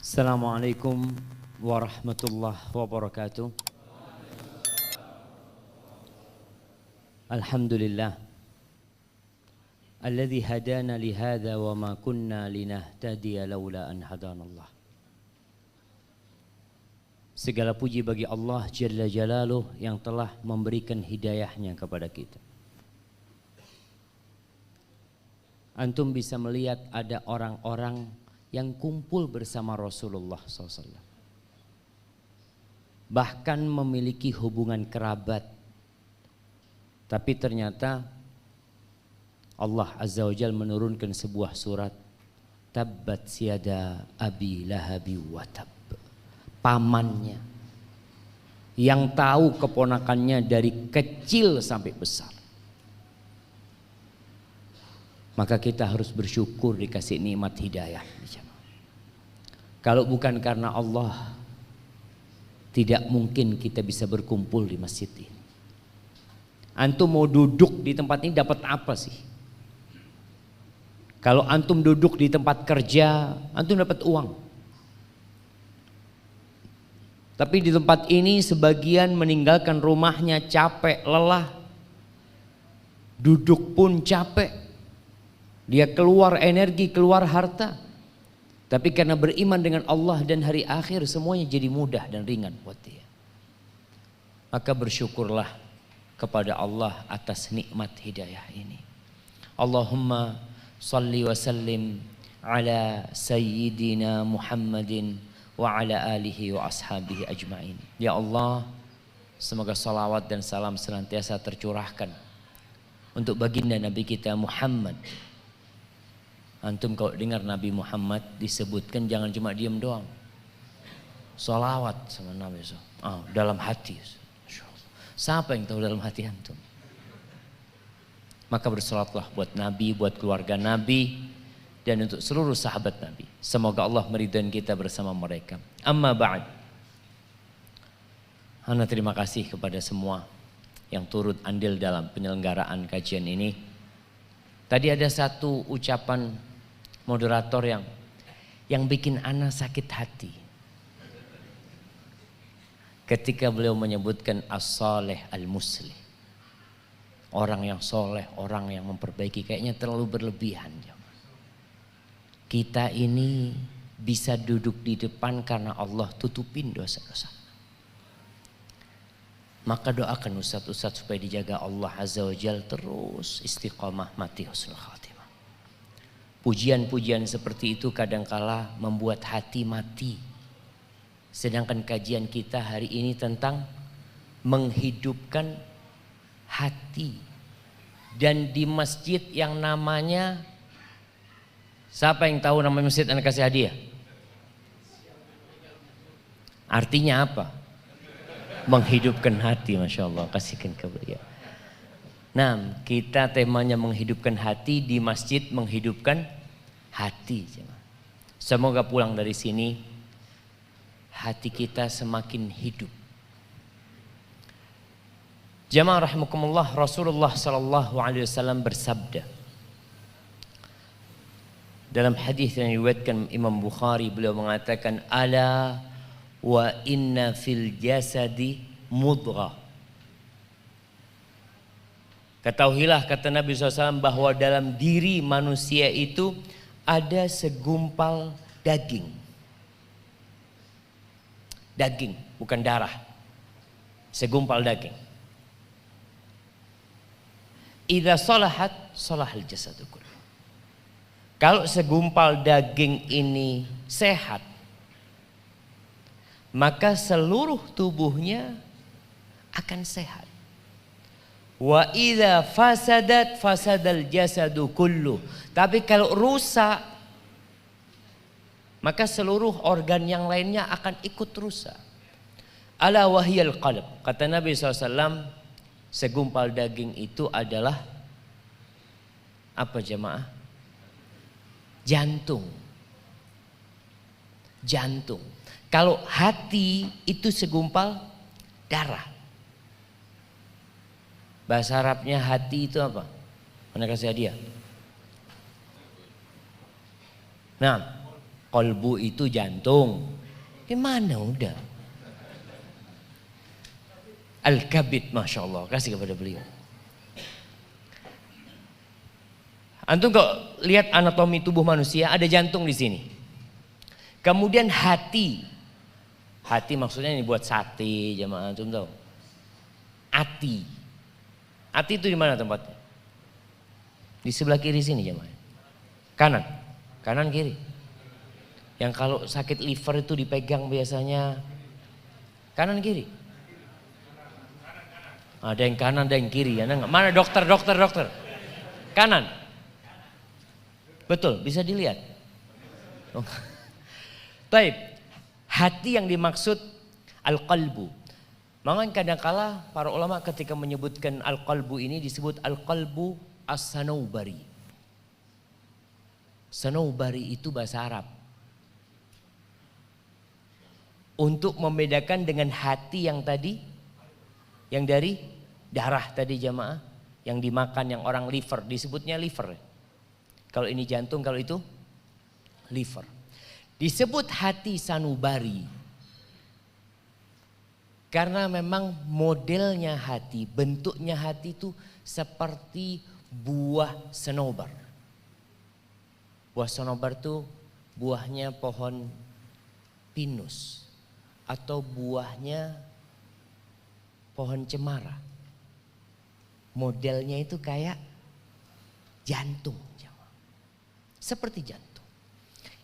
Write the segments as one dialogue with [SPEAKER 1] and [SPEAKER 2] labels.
[SPEAKER 1] Assalamualaikum warahmatullahi wabarakatuh. Alhamdulillah alladzi hadana li hadza wa ma kunna linahtadiya laula an hadanallah. Segala puji bagi Allah Jalla Jalaluh yang telah memberikan hidayahnya kepada kita. Antum bisa melihat ada orang-orang yang kumpul bersama Rasulullah SAW, bahkan memiliki hubungan kerabat, tapi ternyata Allah Azza wa Jalla menurunkan sebuah surat, Tabbat siada abi lahabi watab. Pamannya yang tahu keponakannya dari kecil sampai besar. Maka kita harus bersyukur dikasih nikmat hidayah. Kalau bukan karena Allah, tidak mungkin kita bisa berkumpul di masjid ini. Antum mau duduk di tempat ini dapat apa sih? Kalau antum duduk di tempat kerja, antum dapat uang. Tapi di tempat ini sebagian meninggalkan rumahnya capek, lelah. Duduk pun capek. Dia keluar energi, keluar harta. Tapi karena beriman dengan Allah dan hari akhir, semuanya jadi mudah dan ringan buat dia. Maka bersyukurlah kepada Allah atas nikmat hidayah ini. Allahumma salli wa sallim ala sayyidina Muhammadin wa ala alihi wa ashabihi ajma'in. Ya Allah, semoga salawat dan salam senantiasa tercurahkan untuk baginda Nabi kita Muhammad. Antum kalau dengar Nabi Muhammad disebutkan jangan cuma diam doang. Salawat sama Nabi dalam hati. Siapa yang tahu dalam hati antum? Maka bersolatlah buat Nabi, buat keluarga Nabi, dan untuk seluruh sahabat Nabi. Semoga Allah meridhai kita bersama mereka. Amma ba'd. Ana terima kasih kepada semua yang turut andil dalam penyelenggaraan kajian ini. Tadi ada satu ucapan moderator yang bikin ana sakit hati. Ketika beliau menyebutkan as-salih al-muslih. Orang yang soleh, orang yang memperbaiki, kayaknya terlalu berlebihan. Kita ini bisa duduk di depan karena Allah tutupin dosa-dosa. Maka doakan ustadz-ustadz supaya dijaga Allah Azza wa Jalla terus istiqamah mati husnul khatimah. Pujian-pujian seperti itu kadangkala membuat hati mati. Sedangkan kajian kita hari ini tentang menghidupkan hati. Dan di masjid yang namanya, siapa yang tahu nama masjid anak kasih hadiah? Artinya apa? Menghidupkan hati, Masya Allah, kasihkan ke beliau. Nah, kita temanya menghidupkan hati di masjid, menghidupkan hati. Semoga pulang dari sini hati kita semakin hidup. Jamaah rahimakumullah, Rasulullah sallallahu alaihi wasallam bersabda dalam hadis yang diriwayatkan Imam Bukhari, beliau mengatakan, ala wa inna fil jasadi mudghah. Ketahuilah, kata Nabi SAW, bahwa dalam diri manusia itu ada segumpal daging. Daging, bukan darah. Segumpal daging. Idza salahat, salahal jasadu kullu. Kalau segumpal daging ini sehat, maka seluruh tubuhnya akan sehat. Wa idza fasadat fasadal jasadu kullu. Tapi kalau rusak, maka seluruh organ yang lainnya akan ikut rusak. Ala wahyal qalb. Kata Nabi SAW, segumpal daging itu adalah apa jemaah? Jantung. Jantung. Kalau hati itu segumpal darah. Bahasa Arabnya hati itu apa? Mana kasih hadiah? Nah, Kolbu itu jantung. Gimana udah? Al-kabid, Masya Allah, kasih kepada beliau. Antum kok lihat anatomi tubuh manusia, ada jantung di sini. Kemudian hati. Hati maksudnya ini buat sate, jamaah antum tahu. Ati. Ati itu di mana tempatnya? Di sebelah kiri sini jamaah. Kanan. Kanan kiri. Yang kalau sakit liver itu dipegang biasanya kanan kiri. Ada yang kanan, ada yang kiri. Mana dokter? Kanan. Betul, bisa dilihat. Taib. Hati yang dimaksud al-qalbu. Makanya kadang-kala para ulama ketika menyebutkan al-qalbu ini disebut al-qalbu as-sanaubari. Sanaubari itu bahasa Arab. Untuk membedakan dengan hati yang tadi, yang dari darah tadi jamaah, yang dimakan yang orang liver, disebutnya liver. Kalau ini jantung, kalau itu liver. Disebut hati sanubari. Karena memang modelnya hati, bentuknya hati itu seperti buah senobar. Buah senobar itu buahnya pohon pinus. Atau buahnya pohon cemara. Modelnya itu kayak jantung. Seperti jantung.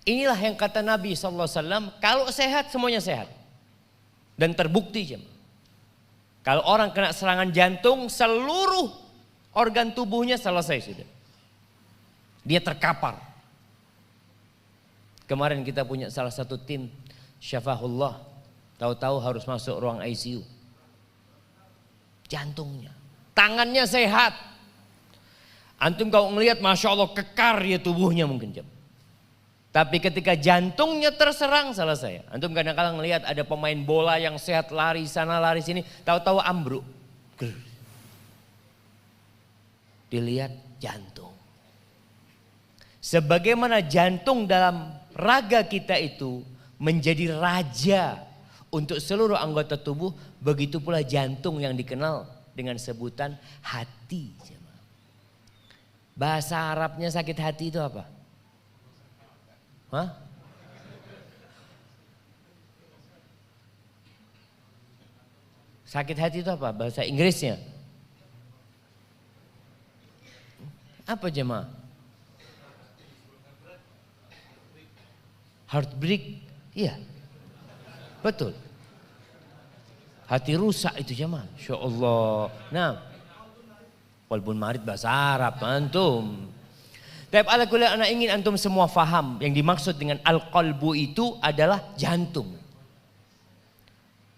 [SPEAKER 1] Inilah yang kata Nabi SAW, kalau sehat semuanya sehat. Dan terbukti jemaah. Kalau orang kena serangan jantung, seluruh organ tubuhnya selesai sudah. Dia terkapar. Kemarin kita punya salah satu tim Syafahullah. Tahu-tahu harus masuk ruang ICU. Jantungnya. Tangannya sehat. Antum kalau ngelihat Masya Allah kekar ya tubuhnya mungkin. Tapi ketika jantungnya terserang selesai. Antum kadang-kadang ngelihat ada pemain bola yang sehat lari sana lari sini. Tahu-tahu ambruk. Dilihat jantung. Sebagaimana jantung dalam raga kita itu menjadi raja untuk seluruh anggota tubuh, begitu pula jantung yang dikenal dengan sebutan hati. Bahasa Arabnya sakit hati itu apa? Hah? Sakit hati itu apa? Bahasa Inggrisnya? Apa jemaah? Heartbreak? Iya. Betul. Hati rusak itu jemaah. Insya Allah. Nah. Walaupun marid bahasa Arab antum. Tapi ala kulli anak ingin antum semua faham yang dimaksud dengan al-qalbu itu adalah jantung.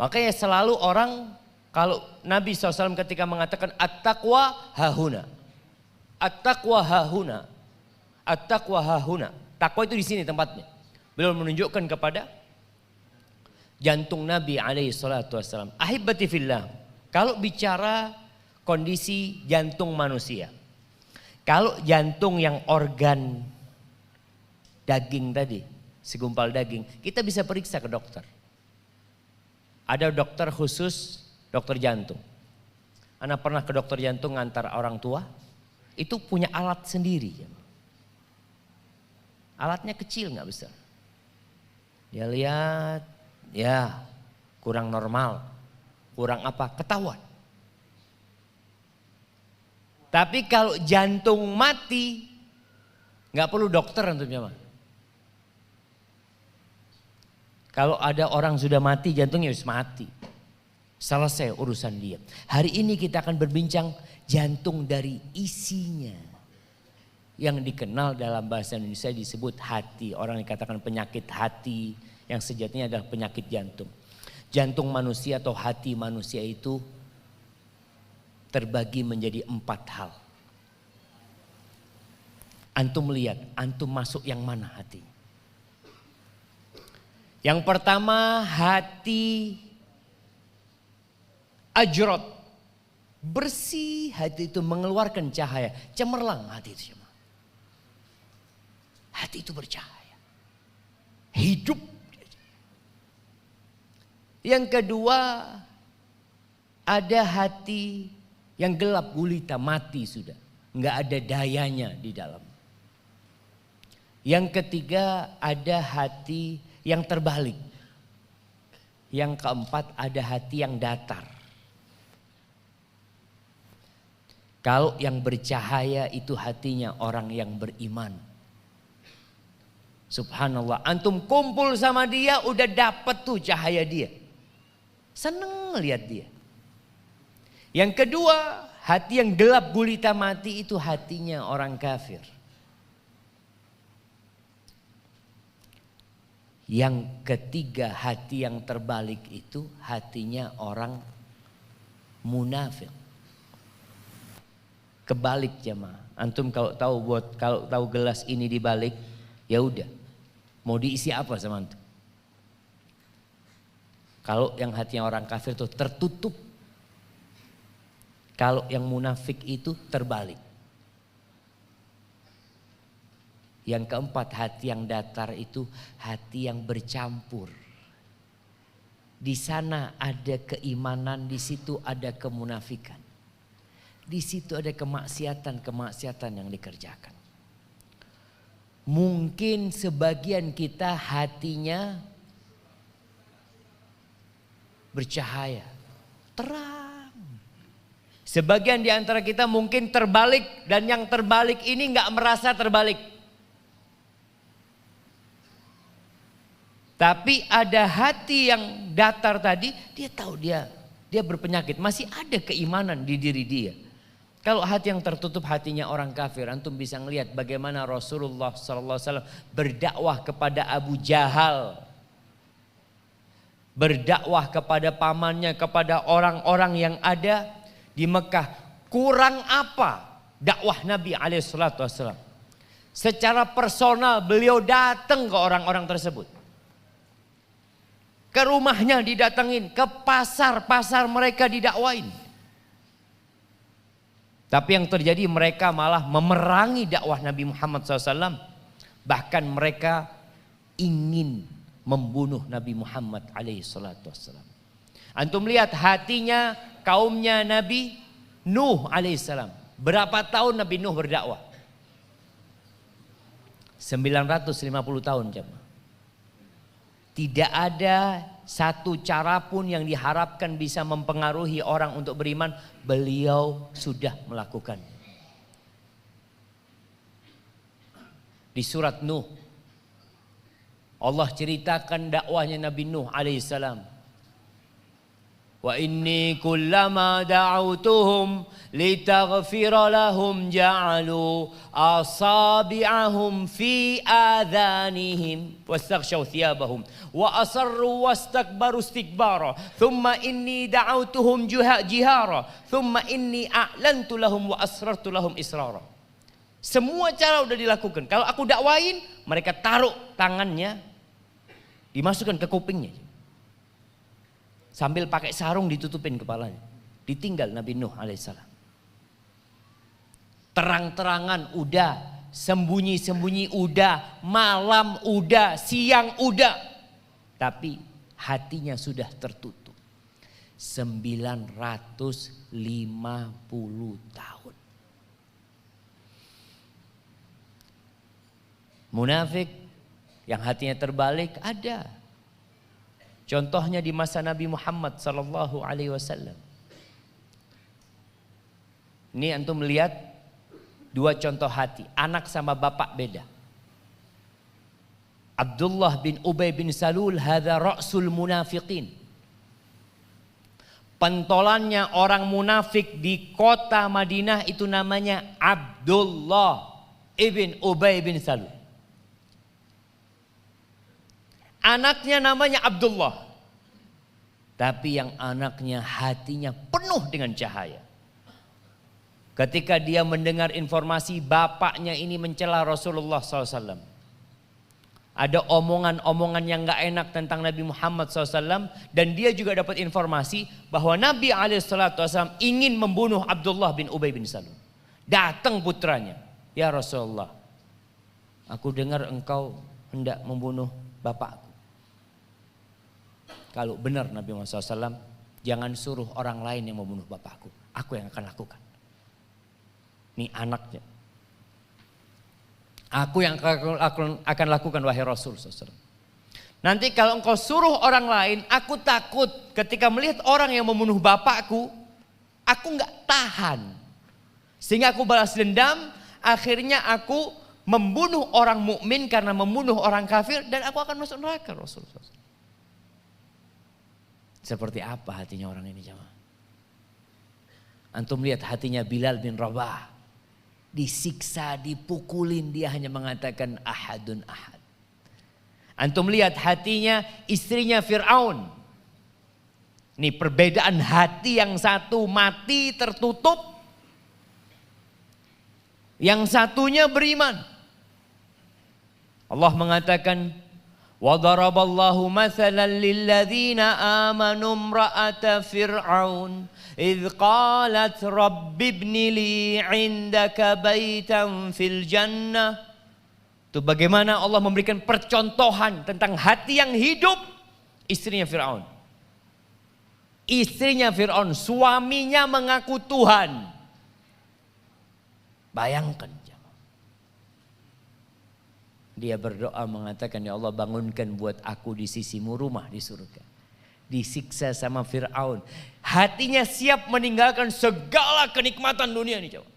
[SPEAKER 1] Makanya selalu orang kalau Nabi SAW ketika mengatakan at-taqwa hahuna. At-taqwa hahuna. At-taqwa hahuna. Takwa itu di sini tempatnya. Beliau menunjukkan kepada jantung Nabi SAW. Ahibati fillah. Kalau bicara kondisi jantung manusia. Kalau jantung yang organ daging tadi, segumpal daging, kita bisa periksa ke dokter. Ada dokter khusus, dokter jantung. Anak pernah ke dokter jantung ngantar orang tua, itu punya alat sendiri. Alatnya kecil nggak besar. Dia lihat, ya kurang normal, kurang apa, ketahuan. Tapi kalau jantung mati, nggak perlu dokter untuk jamaah. Kalau ada orang sudah mati, jantungnya harus mati. Selesai urusan dia. Hari ini kita akan berbincang jantung dari isinya. Yang dikenal dalam bahasa Indonesia disebut hati. Orang yang katakan penyakit hati, yang sejatinya adalah penyakit jantung. Jantung manusia atau hati manusia itu terbagi menjadi 4 hal. Antum lihat, antum masuk yang mana hati? Yang pertama hati ajrot. Bersih, hati itu mengeluarkan cahaya. Cemerlang hati itu. Hati itu bercahaya. Hidup. Yang kedua, ada hati yang gelap gulita, mati sudah. Nggak ada dayanya di dalam. Yang ketiga, ada hati yang terbalik. Yang keempat, ada hati yang datar. Kalau yang bercahaya itu hatinya orang yang beriman. Subhanallah, antum kumpul sama dia udah dapet tuh cahaya dia. Seneng lihat dia. Yang kedua, hati yang gelap gulita mati itu hatinya orang kafir. Yang ketiga, hati yang terbalik itu hatinya orang munafik. Kebalik jemaah. Antum kalau tahu gelas ini dibalik, ya udah. Mau diisi apa sama antum? Kalau yang hatinya orang kafir itu tertutup. Kalau yang munafik itu terbalik. Yang keempat, hati yang datar itu hati yang bercampur. Di sana ada keimanan, di situ ada kemunafikan. Di situ ada kemaksiatan yang dikerjakan. Mungkin sebagian kita hatinya bercahaya, terang. Sebagian di antara kita mungkin terbalik, dan yang terbalik ini nggak merasa terbalik. Tapi ada hati yang datar tadi, dia tahu dia berpenyakit, masih ada keimanan di diri dia. Kalau hati yang tertutup, hatinya orang kafir, antum bisa ngelihat bagaimana Rasulullah SAW berdakwah kepada Abu Jahal. Berdakwah kepada pamannya, kepada orang-orang yang ada di Mekah. Kurang apa dakwah Nabi SAW? Secara personal beliau datang ke orang-orang tersebut. Ke rumahnya didatengin, ke pasar-pasar mereka didakwain. Tapi yang terjadi mereka malah memerangi dakwah Nabi Muhammad SAW. Bahkan mereka ingin membunuh Nabi Muhammad SAW. Antum lihat hatinya kaumnya Nabi Nuh alaihissalam. Berapa tahun Nabi Nuh berdakwah? 950 tahun jemaah. Tidak ada satu cara pun yang diharapkan bisa mempengaruhi orang untuk beriman, beliau sudah melakukan. Di surat Nuh, Allah ceritakan dakwahnya Nabi Nuh alaihissalam. Wa inni kullama da'autuhum litaghfira lahum ja'alu asabi'ahum fi adhanihim wastaghshaw thiyabahum wa asarru wastakbaru istikbara thumma inni da'autuhum jihara thumma inni a'lantu lahum wa asrartu lahum israra. Semua cara udah dilakukan. Kalau aku dakwain, mereka taruh tangannya, dimasukkan ke kupingnya, sambil pakai sarung ditutupin kepalanya. Ditinggal Nabi Nuh alaihissalam. Terang-terangan udah, sembunyi-sembunyi udah, malam udah, siang udah. Tapi hatinya sudah tertutup. 950 tahun. Munafik yang hatinya terbalik ada. Contohnya di masa Nabi Muhammad sallallahu alaihi wasallam. Ini antum melihat dua contoh hati, anak sama bapak beda. Abdullah bin Ubay bin Salul hadza ra'sul munafiqin. Pentolannya orang munafik di kota Madinah itu namanya Abdullah ibn Ubay bin Salul. Anaknya namanya Abdullah. Tapi yang anaknya hatinya penuh dengan cahaya. Ketika dia mendengar informasi bapaknya ini mencela Rasulullah SAW. Ada omongan-omongan yang gak enak tentang Nabi Muhammad SAW. Dan dia juga dapat informasi bahwa Nabi SAW ingin membunuh Abdullah bin Ubay bin Salul. Datang putranya. Ya Rasulullah, aku dengar engkau hendak membunuh bapakku. Kalau benar Nabi Muhammad SAW, jangan suruh orang lain yang membunuh bapakku. Aku yang akan lakukan. Ini anaknya. Aku yang akan lakukan wahai Rasul SAW. Nanti kalau engkau suruh orang lain, aku takut ketika melihat orang yang membunuh bapakku, aku nggak tahan. Sehingga aku balas dendam, akhirnya aku membunuh orang mukmin karena membunuh orang kafir dan aku akan masuk neraka Rasul SAW. Seperti apa hatinya orang ini jemaah? Antum lihat hatinya Bilal bin Rabah. Disiksa, dipukulin, dia hanya mengatakan ahadun ahad. Antum lihat hatinya istrinya Fir'aun. Ini perbedaan hati, yang satu mati tertutup, yang satunya beriman. Allah mengatakan, وَضَرَبَ اللَّهُ مَثَلًا لِلَّذِينَ آمَنُوا امْرَأَةَ فِرْعَوْنَ إِذْ قَالَتْ رَبِّ ابْنِ لِي عِندَكَ بَيْتًا فِي الْجَنَّةِ. Itu bagaimana Allah memberikan percontohan tentang hati yang hidup istrinya Fir'aun. Istrinya Fir'aun, suaminya mengaku Tuhan. Bayangkan. Dia berdoa mengatakan, ya Allah bangunkan buat aku di sisimu rumah di surga. Disiksa sama Fir'aun. Hatinya siap meninggalkan segala kenikmatan dunia ini. Coba.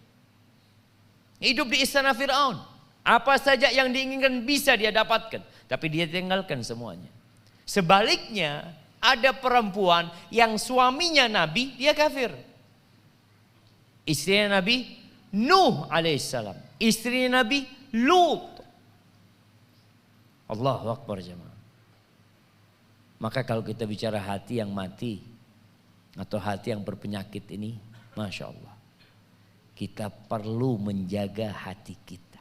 [SPEAKER 1] Hidup di istana Fir'aun. Apa saja yang diinginkan bisa dia dapatkan. Tapi dia tinggalkan semuanya. Sebaliknya ada perempuan yang suaminya Nabi, dia kafir. Istrinya Nabi Nuh alaihissalam. Istrinya Nabi Lut. Allahu Akbar jemaah. Maka kalau kita bicara hati yang mati atau hati yang berpenyakit ini, Masya Allah, kita perlu menjaga hati kita,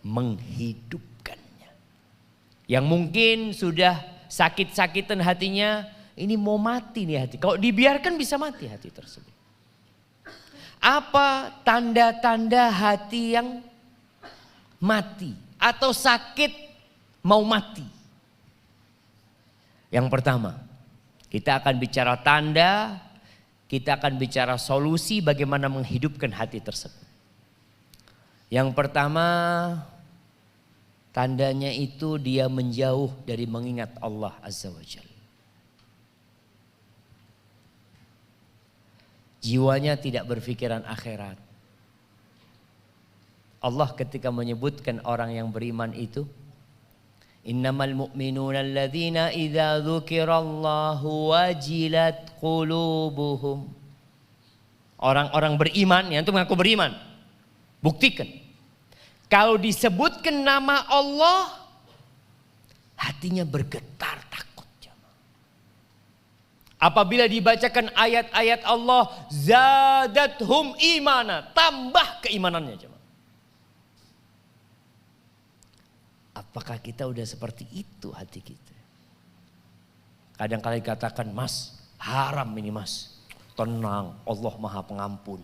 [SPEAKER 1] menghidupkannya. Yang mungkin sudah sakit-sakitan hatinya, ini mau mati nih hati. Kalau dibiarkan bisa mati hati tersebut. Apa tanda-tanda hati yang mati atau sakit mau mati? Yang pertama, kita akan bicara tanda, kita akan bicara solusi bagaimana menghidupkan hati tersebut. Yang pertama, tandanya itu dia menjauh dari mengingat Allah Azza wa Jalla. Jiwanya tidak berpikiran akhirat. Allah ketika menyebutkan orang yang beriman itu, innamal mu'minuna alladzina idza dzukirallahu wajilat qulubuhum. Orang-orang beriman, yang itu mengaku beriman. Buktikan. Kalau disebutkan nama Allah, hatinya bergetar takut. Apabila dibacakan ayat-ayat Allah, zadathum imana, tambah keimanannya. Apakah kita udah seperti itu hati kita? Kadang-kadang dikatakan, mas haram ini mas. Tenang, Allah maha pengampun.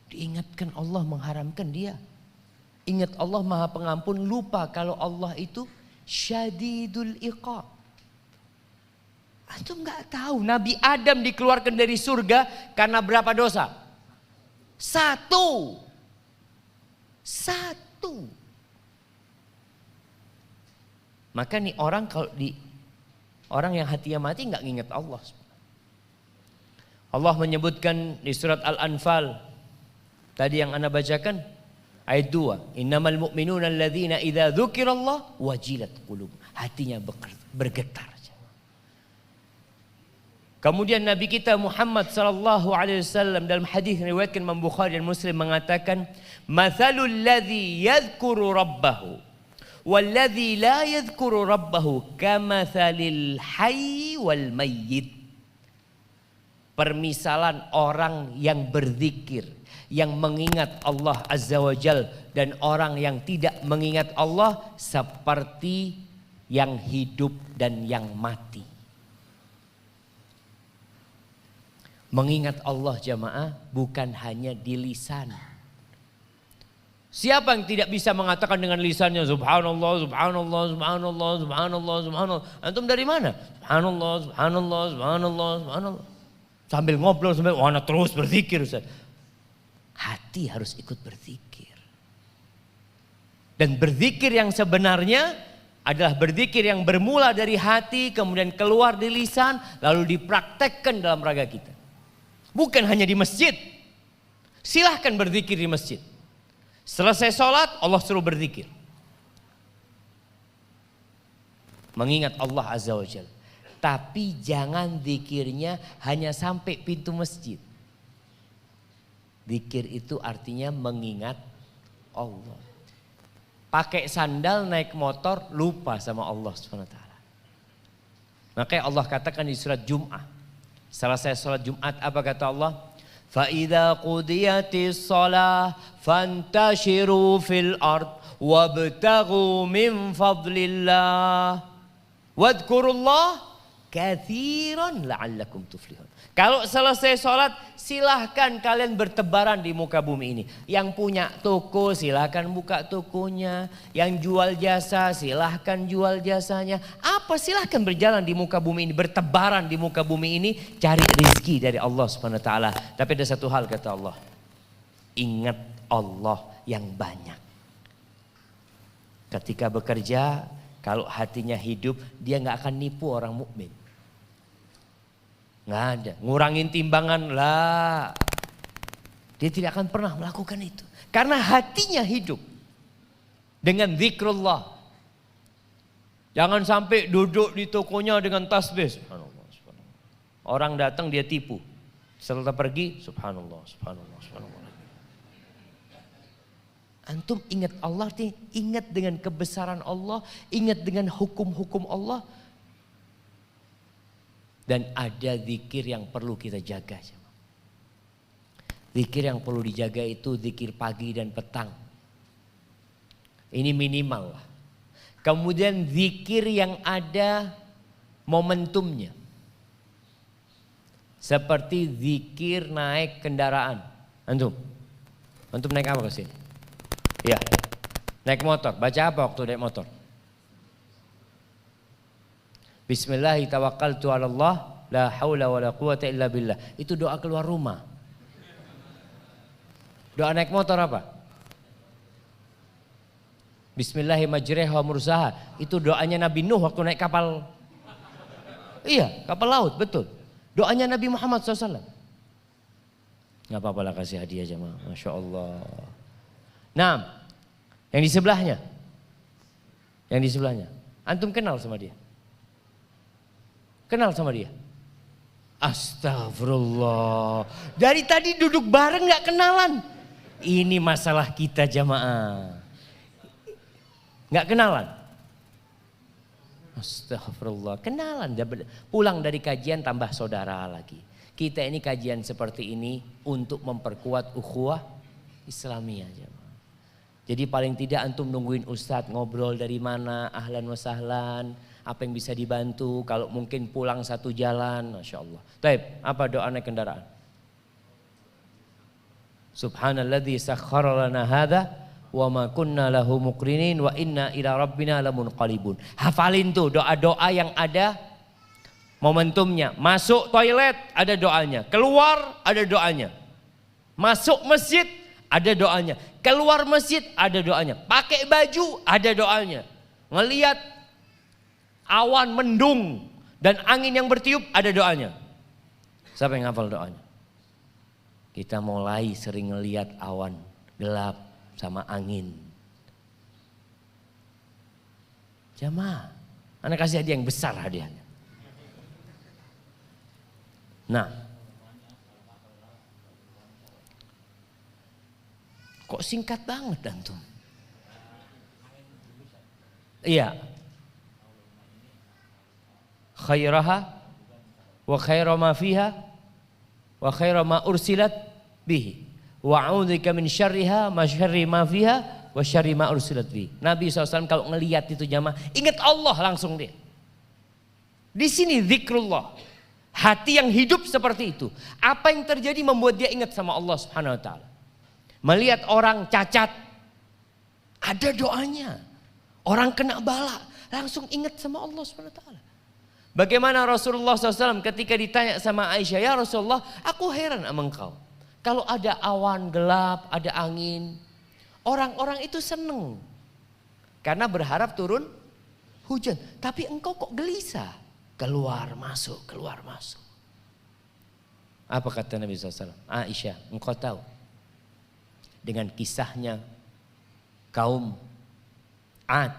[SPEAKER 1] Diingatkan Allah mengharamkan dia. Ingat Allah maha pengampun, lupa kalau Allah itu syadidul iqab. Antum nggak tahu Nabi Adam dikeluarkan dari surga karena berapa dosa? Satu. Maka nih orang orang yang hatinya mati nggak nginget Allah. Allah menyebutkan di surat Al-Anfal tadi yang Anda bacakan ayat 2, innamal mu'minuna alladzina idza dzukirallah wajilat qulub. Hatinya bergetar. Kemudian Nabi kita Muhammad sallallahu alaihi wasallam dalam hadis yang diriwayatkan Imam Bukhari dan Muslim mengatakan, "Matsalul ladzi yadhkuru rabbahu wal ladzi la yadhkuru rabbahu kamatsalil hayy wal mayyit." Permisalan orang yang berzikir, yang mengingat Allah Azza wa Jal, dan orang yang tidak mengingat Allah seperti yang hidup dan yang mati. Mengingat Allah jamaah bukan hanya di lisan. Siapa yang tidak bisa mengatakan dengan lisannya subhanallah, subhanallah, subhanallah, subhanallah, subhanallah. Antum dari mana? Subhanallah, subhanallah, subhanallah, subhanallah. Sambil ngobrol, sambil wana terus berzikir Ustaz. Hati harus ikut berzikir. Dan berzikir yang sebenarnya adalah berzikir yang bermula dari hati, kemudian keluar di lisan, lalu dipraktekkan dalam raga kita. Bukan hanya di masjid. Silahkan berzikir di masjid. Selesai sholat, Allah suruh berzikir. Mengingat Allah Azza wa Jalla. Tapi jangan zikirnya hanya sampai pintu masjid. Zikir itu artinya mengingat Allah. Pakai sandal naik motor lupa sama Allah SWT. Makanya Allah katakan di surat Jum'ah. Selesai sholat Jumat apa kata Allah? فَإِذَا قُضِيَتِ الصَّلَاةِ فَانْتَشِرُوا فِي الْأَرْضِ وَابْتَغُوا مِنْ فَضْلِ اللَّهِ وَاذْكُرُوا اللَّهَ كَثِيرًا لَعَلَّكُمْ تُفْلِحُونَ. Kalau selesai sholat silahkan kalian bertebaran di muka bumi ini. Yang punya toko silahkan buka tokonya. Yang jual jasa silahkan jual jasanya. Apa silahkan berjalan di muka bumi ini. Bertebaran di muka bumi ini. Cari rezeki dari Allah SWT. Tapi ada satu hal kata Allah. Ingat Allah yang banyak. Ketika bekerja kalau hatinya hidup dia gak akan nipu orang mukmin. Nggak ada, ngurangin timbangan lah. Dia tidak akan pernah melakukan itu. Karena hatinya hidup dengan zikrullah. Jangan sampai duduk di tokonya dengan tasbih. Subhanallah, subhanallah. Orang datang dia tipu. Setelah pergi, subhanallah, subhanallah, subhanallah. Antum ingat Allah, ingat dengan kebesaran Allah, ingat dengan hukum-hukum Allah. Dan ada zikir yang perlu kita jaga. Zikir yang perlu dijaga itu zikir pagi dan petang. Ini minimal lah. Kemudian zikir yang ada momentumnya. Seperti zikir naik kendaraan. Antum naik apa ke sini? Ya, naik motor. Baca apa waktu naik motor? Bismillahi tawakkaltu ala Allah la haula wa la quwata illa billah. Itu doa keluar rumah. Doa naik motor apa? Bismillahi majriha wa mursaha. Itu doanya Nabi Nuh waktu naik kapal. Iya, kapal laut, betul. Doanya Nabi Muhammad SAW. Gak apa-apa lah kasih hadiah jemaah. Masya Allah. Nah, yang di sebelahnya. Yang di sebelahnya. Antum kenal sama dia? Kenal sama dia? Astagfirullah. Dari tadi duduk bareng gak kenalan. Ini masalah kita jamaah. Gak kenalan. Astagfirullah. Kenalan. Pulang dari kajian tambah saudara lagi. Kita ini kajian seperti ini untuk memperkuat ukhuwah Islamiyah jamaah. Jadi paling tidak antum nungguin ustadz ngobrol dari mana, ahlan wa sahlan. Apa yang bisa dibantu, kalau mungkin pulang satu jalan, Masya Allah. Taib, apa doa naik kendaraan? Subhanalladzi sakhkhara lana hadza wa ma kunna lahu muqrinin wa inna ila rabbina lamunqalibun. Hafalin tuh doa-doa yang ada momentumnya. Masuk toilet ada doanya, keluar ada doanya. Masuk masjid ada doanya, keluar masjid ada doanya. Pakai baju ada doanya. Ngelihat awan mendung dan angin yang bertiup ada doanya. Siapa yang hafal doanya? Kita mulai sering ngelihat awan gelap sama angin. Jamaah, anak kasih hadiah yang besar hadiahnya. Nah, kok singkat banget antum? Iya. Khairaha wa khaira ma fiha wa khaira ma ursilat bihi wa a'udzika min syarriha ma syarri ma fiha wa syarri ma ursilat bihi. Nabi SAW kalau ngelihat itu jamaah ingat Allah langsung dia. Di sini zikrullah. Hati yang hidup seperti itu. Apa yang terjadi membuat dia ingat sama Allah Subhanahu wa taala. Melihat orang cacat Ada doanya. Orang kena bala langsung ingat sama Allah SWT. Bagaimana Rasulullah SAW ketika ditanya sama Aisyah, ya Rasulullah, aku heran sama engkau. Kalau ada awan gelap, ada angin, orang-orang itu seneng. Karena berharap turun hujan. Tapi engkau kok gelisah. Keluar masuk, keluar masuk. Apa kata Nabi SAW? Aisyah, engkau tahu. Dengan kisahnya kaum Ad.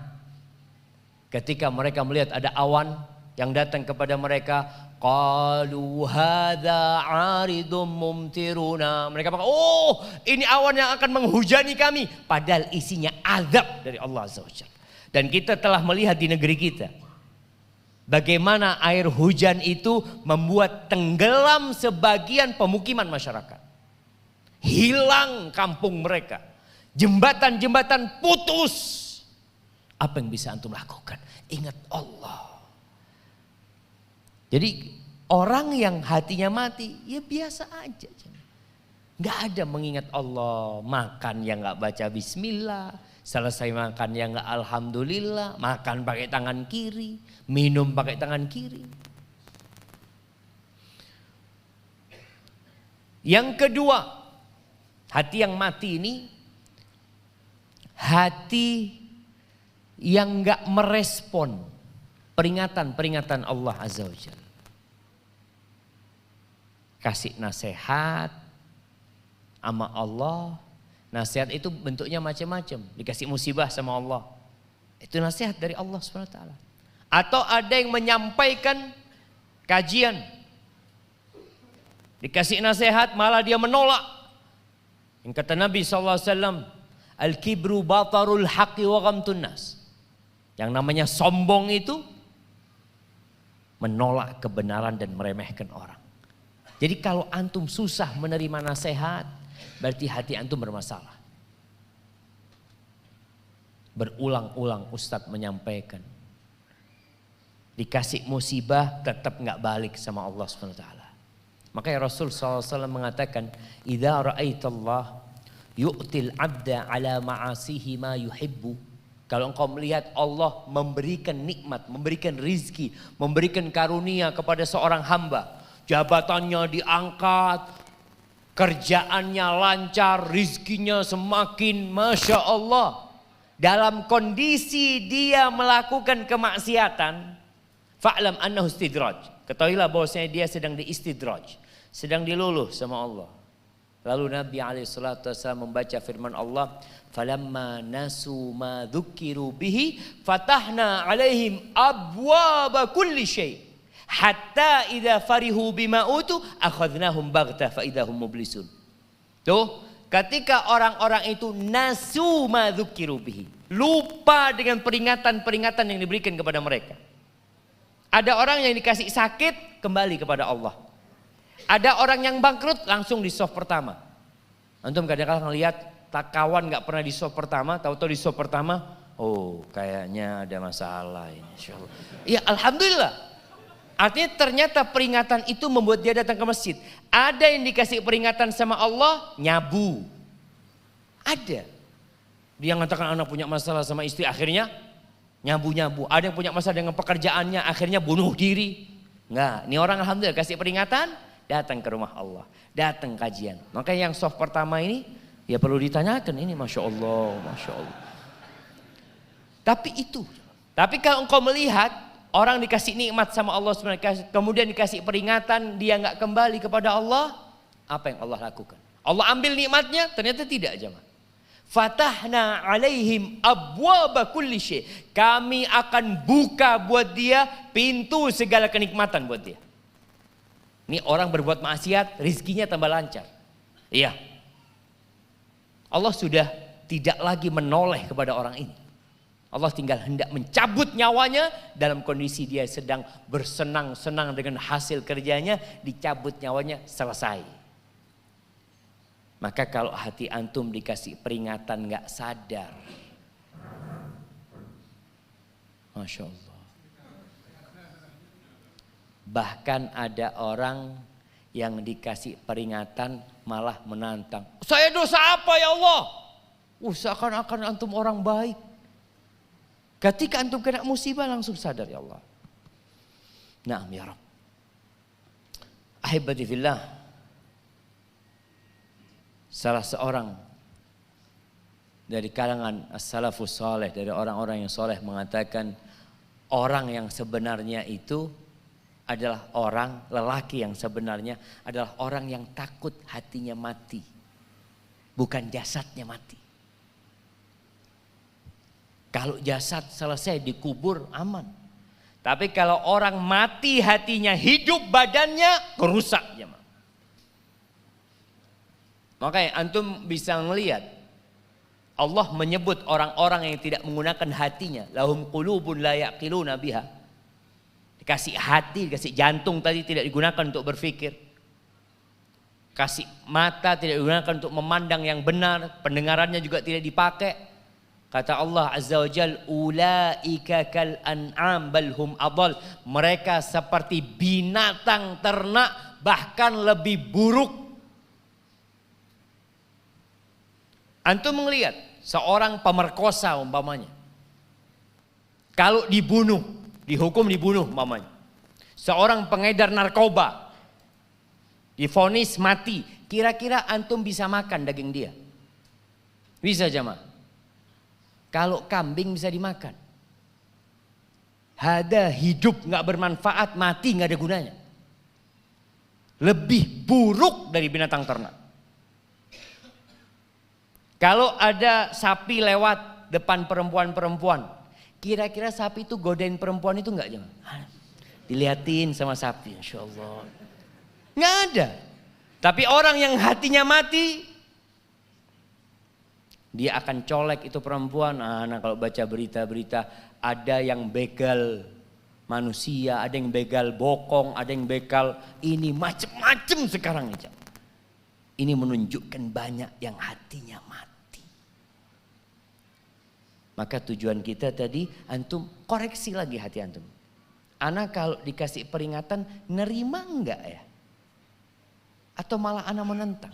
[SPEAKER 1] Ketika mereka melihat ada awan yang datang kepada mereka, qalu hadza 'aridum mumtiruna. Mereka bilang, "Oh, ini awan yang akan menghujani kami." Padahal isinya azab dari Allah Azza wa Jalla. Dan kita telah melihat di negeri kita bagaimana air hujan itu membuat tenggelam sebagian pemukiman masyarakat. Hilang kampung mereka. Jembatan-jembatan putus. Apa yang bisa antum lakukan? Ingat Allah. Jadi orang yang hatinya mati, ya biasa aja. Gak ada mengingat Allah. Makan yang gak baca bismillah. Selesai makan yang gak alhamdulillah. Makan pakai tangan kiri. Minum pakai tangan kiri. Yang kedua, hati yang mati ini hati yang gak merespon peringatan-peringatan Allah Azza wa Jalla. Kasih nasihat sama Allah. Nasihat itu bentuknya macam-macam. Dikasih musibah sama Allah. Itu nasihat dari Allah SWT. Atau ada yang menyampaikan kajian. Dikasih nasihat malah dia menolak. Yang kata Nabi SAW, Al-kibru batarul haqqi wa ghamtun nas. Yang namanya sombong itu menolak kebenaran dan meremehkan orang. Jadi kalau antum susah menerima nasihat, berarti hati antum bermasalah. Berulang-ulang Ustadz menyampaikan. Dikasih musibah tetap gak balik sama Allah SWT. Makanya Rasul SAW mengatakan, idza ra'aitallah yu'til abda ala ma'asihi ma yuhibbu. Kalau engkau melihat Allah memberikan nikmat, memberikan rizki, memberikan karunia kepada seorang hamba. Jabatannya diangkat, kerjaannya lancar, rizkinya semakin Masya Allah. Dalam kondisi dia melakukan kemaksiatan, fa'lam annahu istidraj. Ketahuilah bahwasanya dia sedang diistidraj, sedang diluluh sama Allah. Lalu Nabi SAW membaca firman Allah, falamma nasu ma dzukiru bihi fatahna alaihim abwaba kulli syai hatta idza farihu bima utu akhadnahum baghtah fa idahum mublisun. Tuh, ketika orang-orang itu nasu ma dzukiru bihi, lupa dengan peringatan-peringatan yang diberikan kepada mereka. Ada orang yang dikasih sakit kembali kepada Allah. Ada orang yang bangkrut langsung di soft pertama. Antum kadang-kadang lihat kawan nggak pernah di soft pertama, tahu-tahu di soft pertama, oh kayaknya ada masalah ini. Insyaallah. Ya alhamdulillah. Artinya ternyata peringatan itu membuat dia datang ke masjid. Ada yang dikasih peringatan sama Allah, nyabu. Ada. Dia mengatakan anak punya masalah sama istri, akhirnya nyabu-nyabu. Ada yang punya masalah dengan pekerjaannya, akhirnya bunuh diri. Enggak, ini orang alhamdulillah kasih peringatan, datang ke rumah Allah, datang kajian. Makanya yang soft pertama ini, ya perlu ditanyakan ini Masya Allah, Masya Allah. Tapi kalau engkau melihat orang dikasih nikmat sama Allah SWT, kemudian dikasih peringatan, dia nggak kembali kepada Allah, apa yang Allah lakukan? Allah ambil nikmatnya, ternyata tidak jemaah. Fatahna alaihim abwaba kulli syai. Kami akan buka buat dia pintu segala kenikmatan buat dia. Ini orang berbuat maksiat, rizkinya tambah lancar. Iya. Allah sudah tidak lagi menoleh kepada orang ini. Allah tinggal hendak mencabut nyawanya dalam kondisi dia sedang bersenang-senang dengan hasil kerjanya, dicabut nyawanya, selesai. Maka kalau hati antum dikasih peringatan gak sadar, Masya Allah. Bahkan ada orang yang dikasih peringatan malah menantang. Saya dosa apa ya Allah? Seakan-akan antum orang baik. Ketika antum kena musibah langsung sadar, ya Allah. Naam ya Rabb. Ahibati fillah. Salah seorang dari kalangan as-salafus saleh, dari orang-orang yang soleh mengatakan orang yang sebenarnya itu adalah orang, lelaki yang sebenarnya adalah orang yang takut hatinya mati. Bukan jasadnya mati. Kalau jasad selesai dikubur aman. Tapi kalau orang mati hatinya, hidup badannya, kerusak jemaah. Makanya antum bisa ngelihat Allah menyebut orang-orang yang tidak menggunakan hatinya, lahum qulubun la yaqiluna biha. Dikasih hati, dikasih jantung tadi tidak digunakan untuk berpikir. Kasih mata tidak digunakan untuk memandang yang benar, pendengarannya juga tidak dipakai. Kata Allah Azza wa Jal, ulaika kal an'am bal hum adall. Mereka seperti binatang ternak, bahkan lebih buruk. Antum melihat seorang pemerkosa umpamanya, kalau dibunuh, dihukum dibunuh umpamanya. Seorang pengedar narkoba divonis mati, kira-kira antum bisa makan daging dia? Bisa jemaah? Kalau kambing bisa dimakan. Ada hidup nggak bermanfaat, mati nggak ada gunanya. Lebih buruk dari binatang ternak. Kalau ada sapi lewat depan perempuan-perempuan, kira-kira sapi itu godain perempuan itu nggak jangan? Dilihatin sama sapi, insya Allah. Nggak ada. Tapi orang yang hatinya mati, dia akan colek itu perempuan. Nah, kalau baca berita-berita, ada yang begal manusia, ada yang begal bokong, ada yang begal ini, macem-macem sekarang aja. Ini menunjukkan banyak yang hatinya mati. Maka tujuan kita tadi, antum koreksi lagi hati antum. Ana kalau dikasih peringatan, nerima enggak ya? Atau malah ana menentang?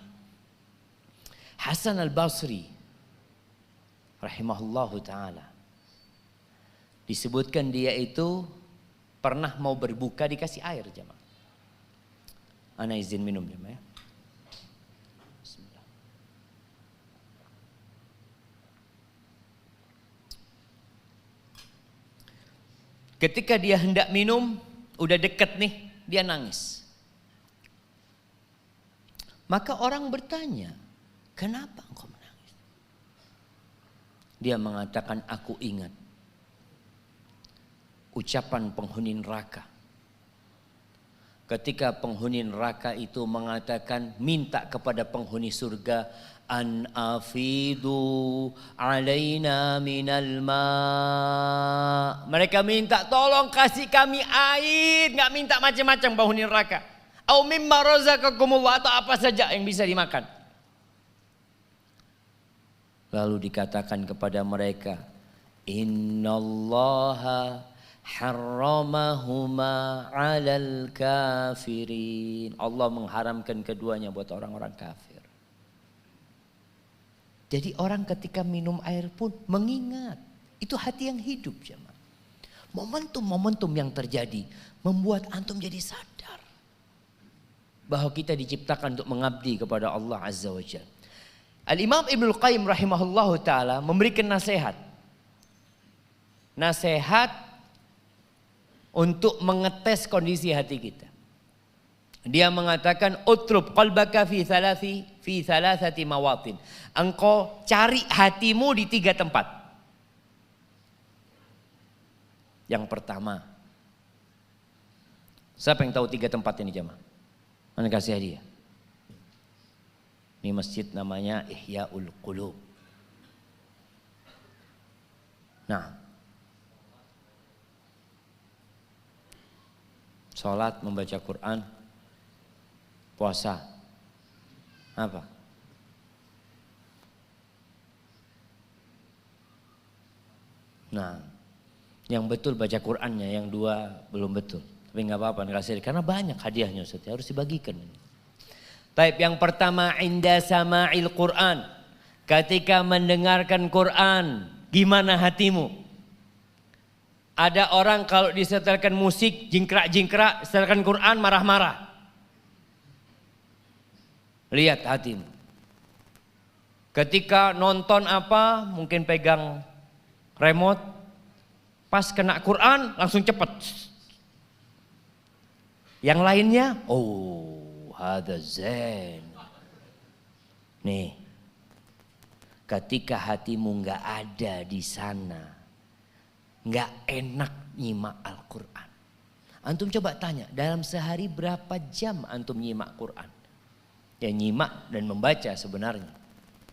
[SPEAKER 1] Hasan al-Basri rahimahullahu ta'ala, disebutkan dia itu pernah mau berbuka dikasih air jemaah. Ana izin minum jemaah ya. Bismillah. Ketika dia hendak minum, udah deket nih, dia nangis. Maka orang bertanya, kenapa engkau menangis? Dia mengatakan, aku ingat ucapan penghuni neraka. Ketika penghuni neraka itu mengatakan, minta kepada penghuni surga, an afidu alaina minal ma. Mereka minta tolong kasih kami air, nggak minta macam-macam penghuni neraka. Au mimma razaqakumullah, atau apa saja yang bisa dimakan. Lalu dikatakan kepada mereka, innallaha harramahuma 'alal kafirin. Allah mengharamkan keduanya buat orang-orang kafir. Jadi orang ketika minum air pun mengingat. Itu hati yang hidup jemaah. Momentum-momentum yang terjadi membuat antum jadi sadar bahwa kita diciptakan untuk mengabdi kepada Allah Azza wa Jalla. Al-Imam Ibnul Qayyim rahimahullahu ta'ala memberikan nasihat. Nasihat untuk mengetes kondisi hati kita. Dia mengatakan, utrub qalbaka fi thalathati mawatin. Engkau cari hatimu di 3 tempat. Yang pertama, siapa yang tahu 3 tempat ini jemaah? Mana kasih hadiah? Ini masjid namanya Ihya'ul Qulub. Nah, sholat, membaca Quran, puasa, apa? Nah, yang betul baca Qurannya, yang 2 belum betul. Tapi nggak apa-apa, karena banyak hadiahnya Ustaz, harus dibagikan. Taib yang pertama, inda sama'il Quran. Ketika mendengarkan Quran, gimana hatimu? Ada orang kalau disetelkan musik jingkrak-jingkrak, setelkan Quran marah-marah. Lihat hatimu. Ketika nonton apa, mungkin pegang remote, pas kena Quran langsung cepet. Yang lainnya, oh, hadza zen. Nih, ketika hatimu nggak ada di sana, nggak enak nyimak Al-Quran. Antum coba tanya, dalam sehari berapa jam antum nyimak Quran? Ya nyimak dan membaca sebenarnya.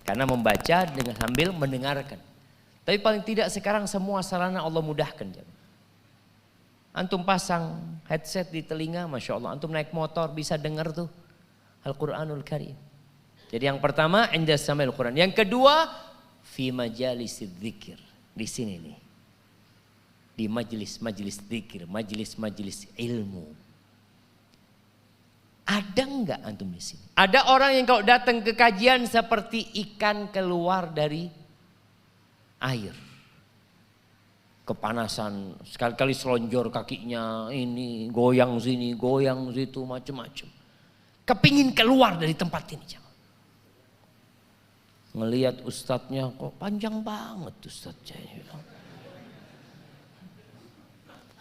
[SPEAKER 1] Karena membaca dengan sambil mendengarkan. Tapi paling tidak sekarang semua sarana Allah mudahkan. Antum pasang headset di telinga, Masya Allah. Antum naik motor bisa dengar tuh Al-Quranul Karim. Jadi yang pertama, inda sama'il Quran. Yang kedua, fi majalisid dzikir. Di sini nih. Di majelis-majelis dzikir, majelis-majelis ilmu. Ada enggak antum di sini? Ada orang yang kalau datang ke kajian seperti ikan keluar dari air. Kepanasan, sekali-kali selonjor kakinya, ini goyang sini, goyang situ, macam-macam. Kepingin keluar dari tempat ini. Ngelihat ustadznya kok panjang banget ustadznya.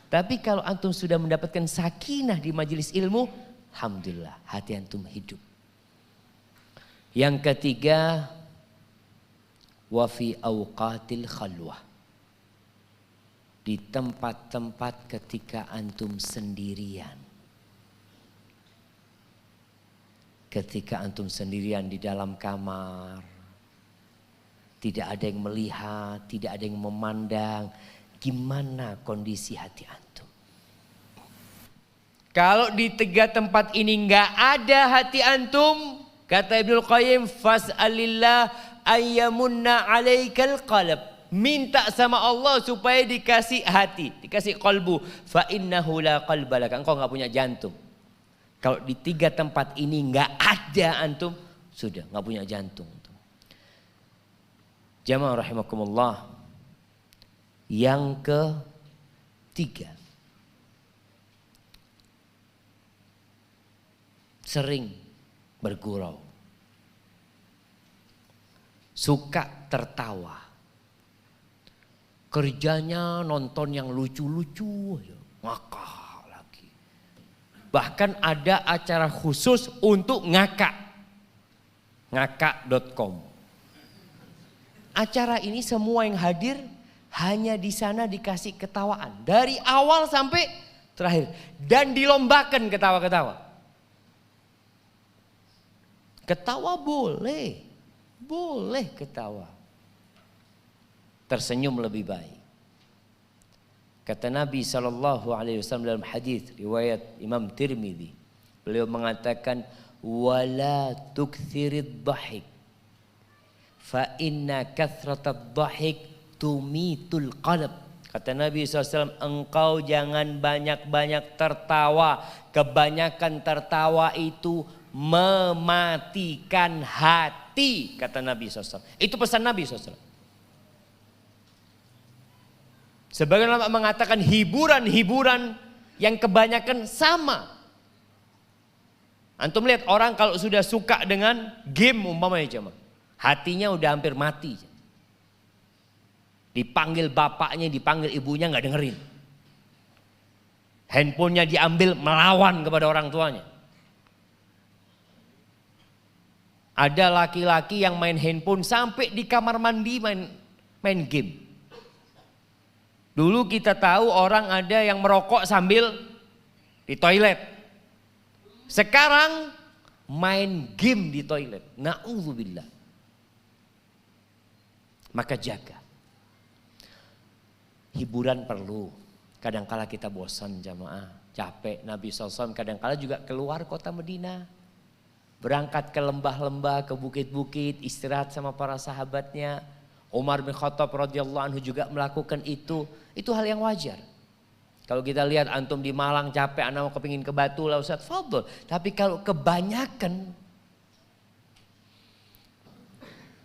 [SPEAKER 1] Tapi kalau antum sudah mendapatkan sakinah di majelis ilmu, alhamdulillah hati antum hidup. Yang ketiga, wa fi awqatil khalwah. Di tempat-tempat ketika antum sendirian. Ketika antum sendirian di dalam kamar, tidak ada yang melihat, tidak ada yang memandang, gimana kondisi hati antum? Kalau di tiga tempat ini nggak ada hati antum, kata Ibnul Qayyim, fas'alillah ayyamunna alaikal qalb. Minta sama Allah supaya dikasih hati, dikasih qalbu. Fa innahu la qalba lak. Engkau nggak punya jantung. Kalau di tiga tempat ini nggak ada antum, sudah nggak punya jantung. Jamaah rahimakumullah. Yang ketiga, sering bergurau, suka tertawa, kerjanya nonton yang lucu-lucu, ngakak lagi. Bahkan ada acara khusus untuk ngakak, ngakak.com. Acara ini semua yang hadir hanya di sana dikasih ketawaan dari awal sampai terakhir dan dilombakan ketawa-ketawa. Ketawa boleh, boleh ketawa. Tersenyum lebih baik. Kata Nabi SAW dalam hadis riwayat Imam Tirmidzi, beliau mengatakan wala tukthirid dhahik fa inna kathratad dhahik tumitul qalb. Kata Nabi SAW, engkau jangan banyak-banyak tertawa. Kebanyakan tertawa itu mematikan hati, kata Nabi SAW. Itu pesan Nabi SAW. Sebagian ulama mengatakan hiburan-hiburan yang kebanyakan sama. Antum lihat orang kalau sudah suka dengan game umpamanya jemaah, hatinya udah hampir mati. Dipanggil bapaknya, dipanggil ibunya nggak dengerin. Handphonenya diambil melawan kepada orang tuanya. Ada laki-laki yang main handphone sampai di kamar mandi main game. Dulu kita tahu orang ada yang merokok sambil di toilet. Sekarang main game di toilet. Na'udzubillah. Maka jaga. Hiburan perlu. Kadangkala kita bosan jamaah, capek. Nabi SAW kadangkala juga keluar kota Madinah. Berangkat ke lembah-lembah, ke bukit-bukit, istirahat sama para sahabatnya. Umar bin Khattab radhiyallahu anhu juga melakukan itu. Itu hal yang wajar. Kalau kita lihat antum di Malang capek, anak mau kepingin ke Batu lah Ustaz, fadhol. Tapi kalau kebanyakan,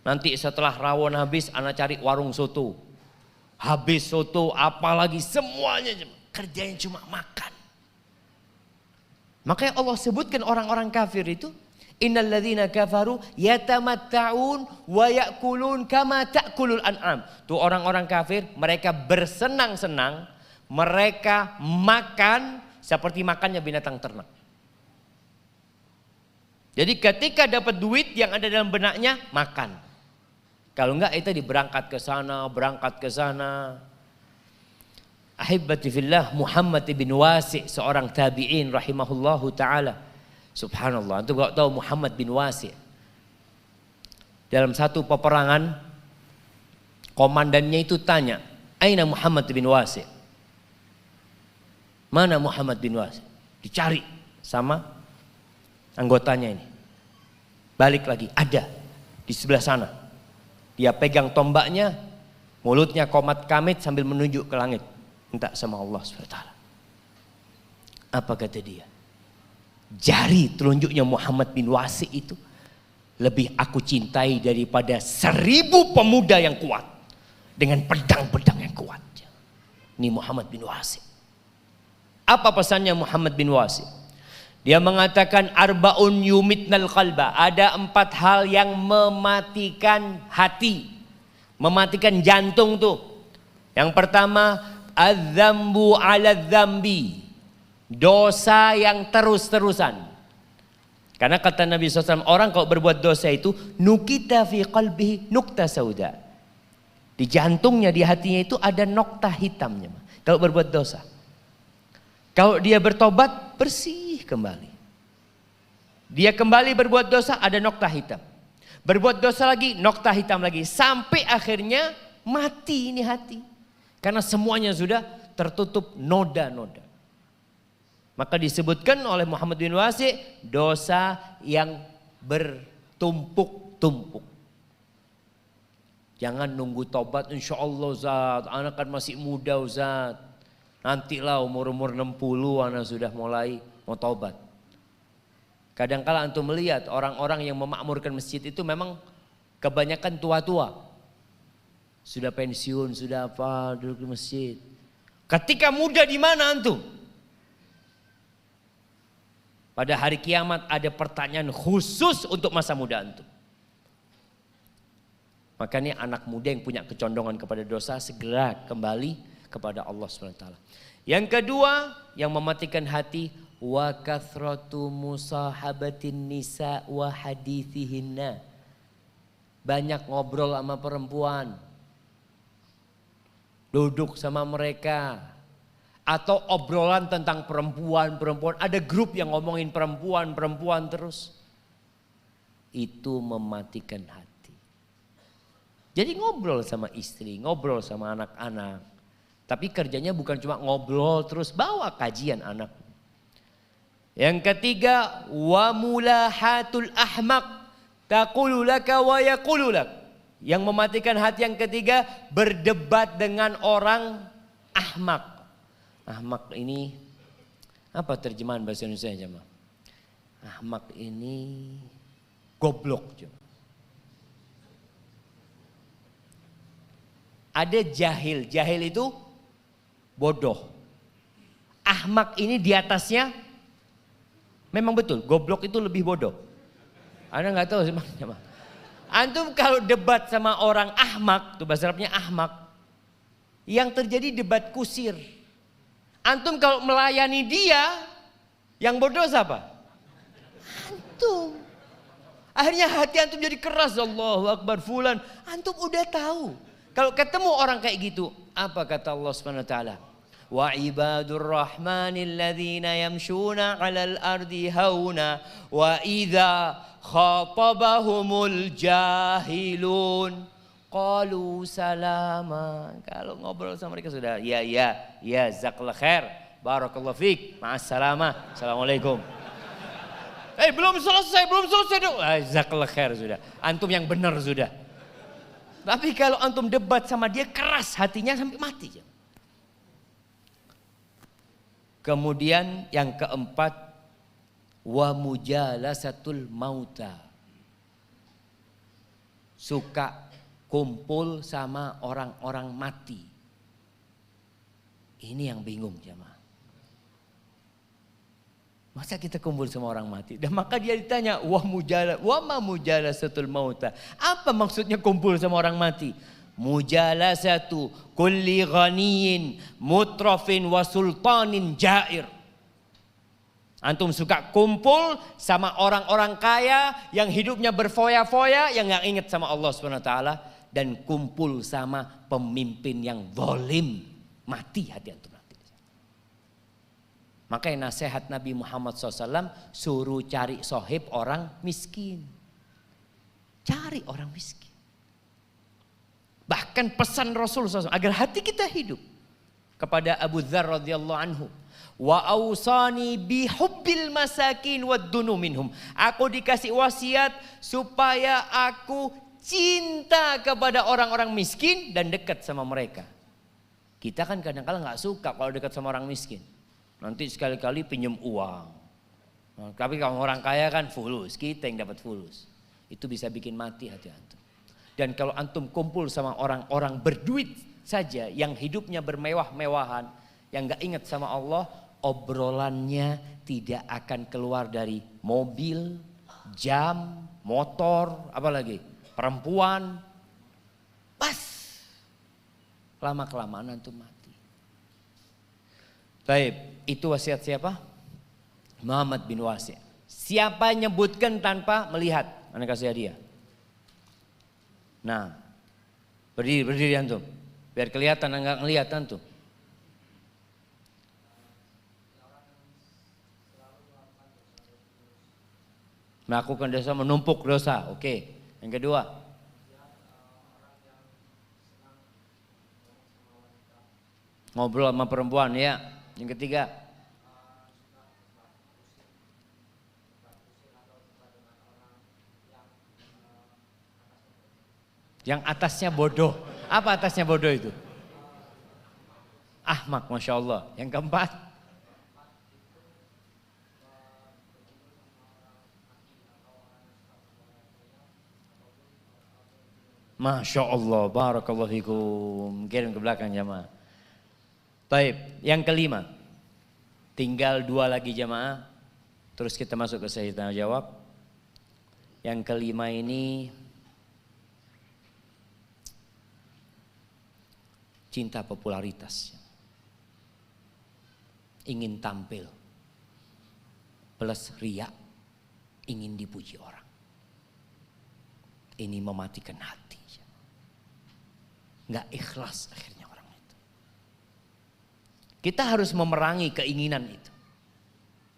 [SPEAKER 1] Nanti setelah rawon habis, ana cari warung soto. Habis soto, apalagi semuanya kerjanya cuma makan. Makanya Allah sebutkan orang-orang kafir itu, innal ladzina kafaru yatamatta'un wa ya'kulun kama ta'kulul an'am. Tuh orang-orang kafir, mereka bersenang-senang, mereka makan seperti makannya binatang ternak. Jadi ketika dapat duit yang ada dalam benaknya, makan. Kalau enggak itu berangkat ke sana, berangkat ke sana. Ahibbati fillah, Muhammad bin Wasi, seorang tabi'in rahimahullahu ta'ala. Subhanallah, antum enggak tahu Muhammad bin Wasi. Dalam satu peperangan, komandannya itu tanya, "Aina Muhammad bin Wasi?" Mana Muhammad bin Wasi? Dicari sama anggotanya ini. Balik lagi, ada di sebelah sana. Dia pegang tombaknya, mulutnya komat kamit sambil menunjuk ke langit. Minta sama Allah SWT. Apa kata dia? Jari telunjuknya Muhammad bin Wasi itu lebih aku cintai daripada 1000 pemuda yang kuat. Dengan pedang-pedang yang kuat. Ini Muhammad bin Wasi. Apa pesannya Muhammad bin Wasi? Dia mengatakan arbaun yumitnal qalba. Ada 4 hal yang mematikan hati. Mematikan jantung tuh. Yang pertama, adzambu ala dzambi. Dosa yang terus-terusan. Karena kata Nabi SAW, orang kalau berbuat dosa itu nukita fi qalbihi nukta sauda. Di jantungnya, di hatinya itu ada nokta hitamnya. Kalau berbuat dosa. Kalau dia bertobat, bersih kembali. Dia kembali berbuat dosa, ada nokta hitam. Berbuat dosa lagi, nokta hitam lagi. Sampai akhirnya mati ini hati. Karena semuanya sudah tertutup noda-noda. Maka disebutkan oleh Muhammad bin Wasi, dosa yang bertumpuk-tumpuk. Jangan nunggu tobat, insya Allah Ustaz, anak kan masih muda Ustaz. Nantilah umur-umur 60 anak sudah mulai mau tobat. Kadang-kala antum melihat orang-orang yang memakmurkan masjid itu memang kebanyakan tua-tua. Sudah pensiun, sudah apa, duduk di masjid. Ketika muda di mana antum? Pada hari kiamat ada pertanyaan khusus untuk masa muda antum. Makanya anak muda yang punya kecondongan kepada dosa segera kembali kepada Allah SWT. Yang kedua yang mematikan hati, wa kathratu musahabatin nisa wa hadithihinna. Banyak ngobrol sama perempuan. Duduk sama mereka. Atau obrolan tentang perempuan. Ada grup yang ngomongin perempuan terus. Itu mematikan hati. Jadi ngobrol sama istri, ngobrol sama anak-anak. Tapi kerjanya bukan cuma ngobrol terus, bawa kajian anak. Yang ketiga, wa mulahatul ahmaq taqulu laka wa yaqulu lak. Yang mematikan hati yang ketiga, berdebat dengan orang ahmaq. Ahmaq ini apa terjemahan bahasa Indonesia jemaah? Ahmaq ini goblok jemaah. Ada jahil, jahil itu bodoh. Ahmak ini di atasnya memang betul, goblok itu lebih bodoh. Anda nggak tahu sih. Antum kalau debat sama orang ahmak, tuh bahasa Arabnya ahmak, yang terjadi debat kusir. Antum kalau melayani dia, yang bodoh siapa? Antum. Akhirnya hati antum jadi keras, Allahu Akbar fulan. Antum udah tahu. Kalau ketemu orang kayak gitu, apa kata Allah Subhanahu wa taala? Wa ibadur rahmanil ladzina yamshuna 'alal ardi hauna wa idza khatabahumul jahilun qalu salama. Kalau ngobrol sama mereka sudah ya jazakallahu khair, barakallahu fik, ma'assalamah, assalamualaikum. Belum selesai dong. Jazakallahu khair sudah. Antum yang benar sudah. Tapi kalau antum debat sama dia keras hatinya sampai mati. Kemudian yang keempat, wa mujalasatul mauta. suka kumpul sama orang-orang mati. Ini yang bingung jemaah. Masa kita kumpul sama orang mati? Dan maka dia ditanya, wa ma mujalasatul mauta. Apa maksudnya kumpul sama orang mati? Mujalasatu kulli ghaniyin mutrafin wa sultanin jair. Antum suka kumpul sama orang-orang kaya yang hidupnya berfoya-foya, yang gak ingat sama Allah SWT. Dan kumpul sama pemimpin yang zalim. Mati hati antum nanti. Makanya nasihat Nabi Muhammad SAW, suruh cari sohib orang miskin. Cari orang miskin. Bahkan pesan Rasul SAW agar hati kita hidup. Kepada Abu Dzar radhiyallahu anhu. Wa awsani bihubbil masakin waddunu minhum. Aku dikasih wasiat supaya aku cinta kepada orang-orang miskin dan dekat sama mereka. Kita kan kadang-kadang gak suka kalau dekat sama orang miskin. Nanti sekali-kali pinjam uang. Tapi kalau orang kaya kan fulus, kita yang dapat fulus. Itu bisa bikin mati hati antum. Dan kalau antum kumpul sama orang-orang berduit saja yang hidupnya bermewah-mewahan, yang gak ingat sama Allah, obrolannya tidak akan keluar dari mobil, jam, motor, apalagi perempuan. Pas lama-kelamaan antum mati. Baik, itu wasiat siapa? Muhammad bin Wasi'. Siapa nyebutkan tanpa melihat? Anda kasih hadiah. Nah, berdiri antum. Biar kelihatan enggak ngelihat antum. Melakukan dosa, menumpuk dosa. Oke. Yang kedua. Ngobrol sama perempuan ya. Yang ketiga. Yang atasnya bodoh. Apa atasnya bodoh itu? Ahmak, Masya Allah. Yang keempat. Masya Allah, barakallahu fikum. Kirim ke belakang jamaah. Baik, yang kelima. Tinggal 2 lagi jamaah. Terus kita masuk ke sesi tanya jawab. Yang kelima ini cinta popularitas. Ingin tampil. Plus riya, ingin dipuji orang. Ini mematikan hati. Nggak ikhlas akhirnya orang itu. Kita harus memerangi keinginan itu.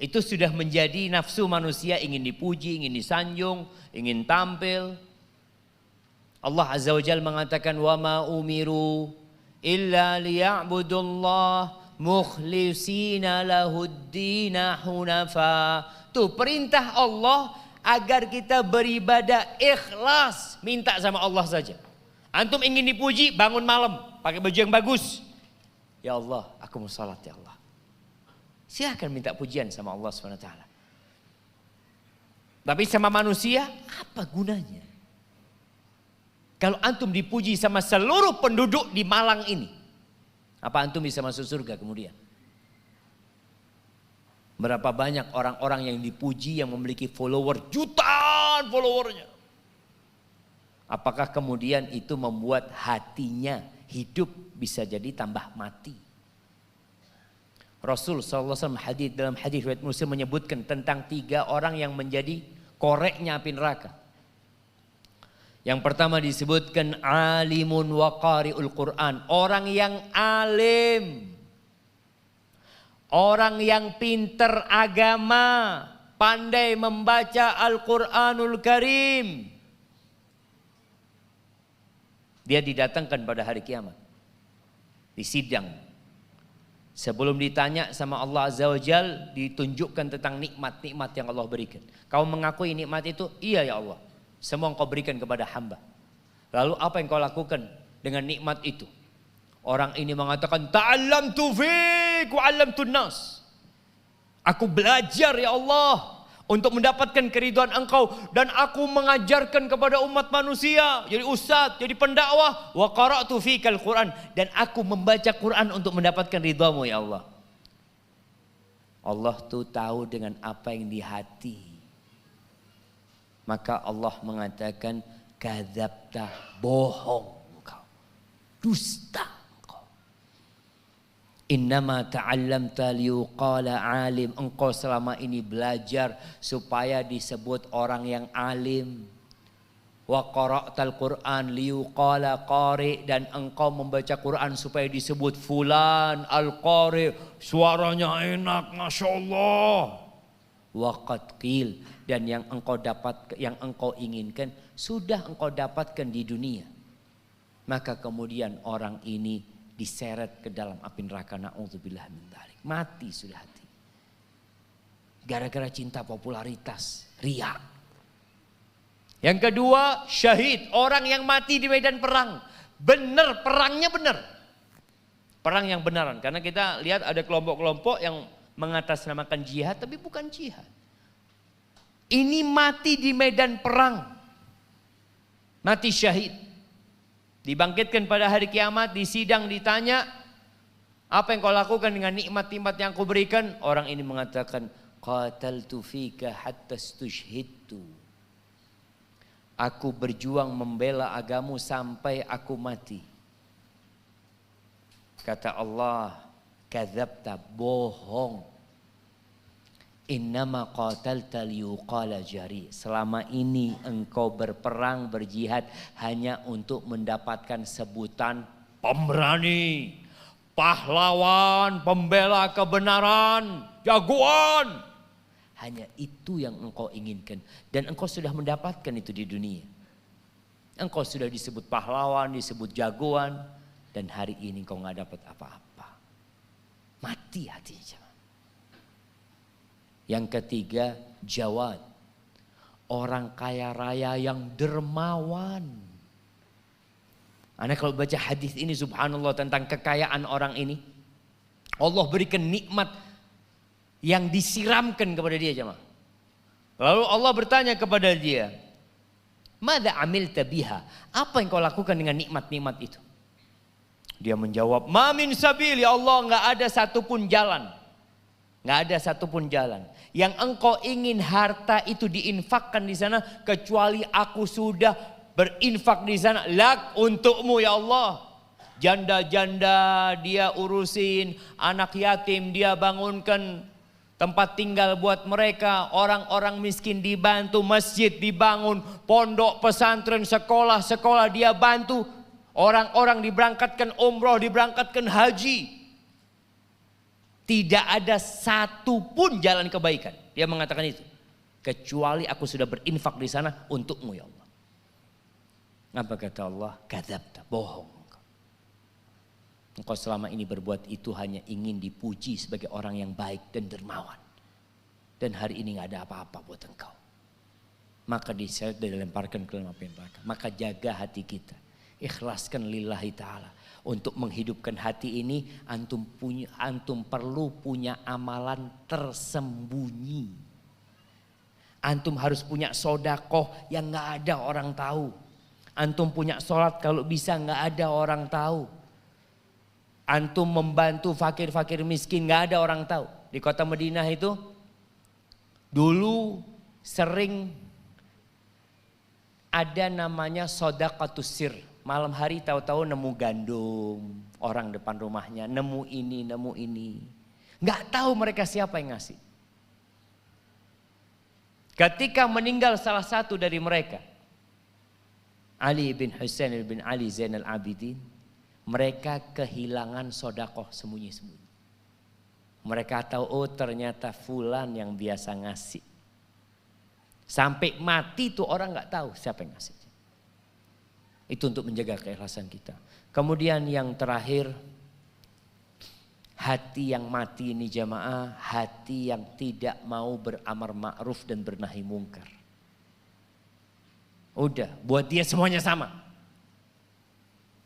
[SPEAKER 1] Itu sudah menjadi nafsu manusia, ingin dipuji, ingin disanjung, ingin tampil. Allah Azza wa Jalla mengatakan wa ma umiru illa liya'budullah mukhlisina lahuddina hunafa. Tuh perintah Allah agar kita beribadah ikhlas, minta sama Allah saja. Antum ingin dipuji, bangun malam, pakai baju yang bagus. Ya Allah, aku mau salat ya Allah. Silahkan minta pujian sama Allah SWT. Tapi sama manusia, apa gunanya? Kalau antum dipuji sama seluruh penduduk di Malang ini, apa antum bisa masuk surga kemudian? Berapa banyak orang-orang yang dipuji yang memiliki follower, jutaan followernya. Apakah kemudian itu membuat hatinya hidup, bisa jadi tambah mati? Rasul SAW dalam hadis riwayat Muslim menyebutkan tentang 3 orang yang menjadi koreknya api neraka. Yang pertama disebutkan alimun wa qari'ul Quran. Orang yang alim. Orang yang pinter agama. Pandai membaca Al-Quranul Karim. Dia didatangkan pada hari kiamat. Di sidang. Sebelum ditanya sama Allah Azza wa Jal, ditunjukkan tentang nikmat-nikmat yang Allah berikan. Kau mengakui nikmat itu? Iya ya Allah. Semua engkau berikan kepada hamba. Lalu apa yang kau lakukan dengan nikmat itu? Orang ini mengatakan, ta'allamtu fik wa 'allamtun nas. Aku belajar ya Allah untuk mendapatkan keridhaan Engkau, dan aku mengajarkan kepada umat manusia, jadi ustaz, jadi pendakwah, wa qara'tu fikal Quran, dan aku membaca Quran untuk mendapatkan ridhamu ya Allah. Allah tuh tahu dengan apa yang di hati. Maka Allah mengatakan kadzabta, bohong engkau, dusta engkau. Innama ta'allamta liyuqala alim, engkau selama ini belajar supaya disebut orang yang alim. Wa qara'tal Qur'an liyuqala qari, dan engkau membaca Quran supaya disebut fulan al-qari, suaranya enak, Masya Allah. Wa qad qil, dan yang engkau dapat, yang engkau inginkan sudah engkau dapatkan di dunia. Maka kemudian orang ini diseret ke dalam api neraka, na'udzubillah min dzalik. Mati sudah hati. Gara-gara cinta popularitas, riya. Yang kedua, syahid, orang yang mati di medan perang. Benar, perangnya benar. Perang yang benaran, karena kita lihat ada kelompok-kelompok yang mengatasnamakan jihad tapi bukan jihad. Ini mati di medan perang. Mati syahid. Dibangkitkan pada hari kiamat, di sidang ditanya, apa yang kau lakukan dengan nikmat-nikmat yang aku berikan? Orang ini mengatakan, qataltu fika hatta stushhidtu. Aku berjuang membela agamu sampai aku mati. Kata Allah, kadzabta, bohong. Innama qatalta liyuqala jari. Selama ini engkau berperang, berjihad hanya untuk mendapatkan sebutan pemberani, pahlawan, pembela kebenaran, jagoan. Hanya itu yang engkau inginkan, dan engkau sudah mendapatkan itu di dunia. Engkau sudah disebut pahlawan, disebut jagoan, dan hari ini engkau nggak dapat apa-apa. Mati hatinya. Yang ketiga, jawad, orang kaya raya yang dermawan. Anda kalau baca hadis ini, subhanallah, tentang kekayaan orang ini, Allah berikan nikmat yang disiramkan kepada dia, jemaah. Lalu Allah bertanya kepada dia, "Madza amilta biha?" Apa yang kau lakukan dengan nikmat-nikmat itu? Dia menjawab, "Ma min sabil, ya Allah, enggak ada satupun jalan. Enggak ada satupun jalan yang engkau ingin harta itu diinfakkan di sana kecuali aku sudah berinfak di sana lak untukmu ya Allah. Janda-janda dia urusin, anak yatim dia bangunkan tempat tinggal buat mereka, orang-orang miskin dibantu, masjid dibangun, pondok pesantren, sekolah-sekolah dia bantu, orang-orang diberangkatkan umroh, diberangkatkan haji. Tidak ada satu pun jalan kebaikan. Dia mengatakan itu. Kecuali aku sudah berinfak di sana untukmu ya Allah. Apa kata Allah? Kadzabta, bohong. Engkau selama ini berbuat itu hanya ingin dipuji sebagai orang yang baik dan dermawan. Dan hari ini gak ada apa-apa buat engkau. Maka diseret dan dilemparkan ke dalam api neraka. Maka jaga hati kita. Ikhlaskan lillahi ta'ala. Untuk menghidupkan hati ini antum perlu punya amalan tersembunyi. Antum harus punya sodakoh yang gak ada orang tahu. Antum punya sholat kalau bisa gak ada orang tahu. Antum membantu fakir-fakir miskin gak ada orang tahu. Di kota Madinah itu dulu sering ada namanya sodaqatus sir. Malam hari tahu-tahu nemu gandum orang depan rumahnya, nemu ini. Nggak tahu mereka siapa yang ngasih. Ketika meninggal salah satu dari mereka, Ali bin Husain bin Ali Zainal Abidin, mereka kehilangan sodakoh sembunyi-sembunyi. Mereka tahu, oh ternyata fulan yang biasa ngasih. Sampai mati tuh orang nggak tahu siapa yang ngasih. Itu untuk menjaga keikhlasan kita. Kemudian yang terakhir, hati yang mati ini jamaah, hati yang tidak mau beramar ma'ruf dan bernahi mungkar. Udah, buat dia semuanya sama.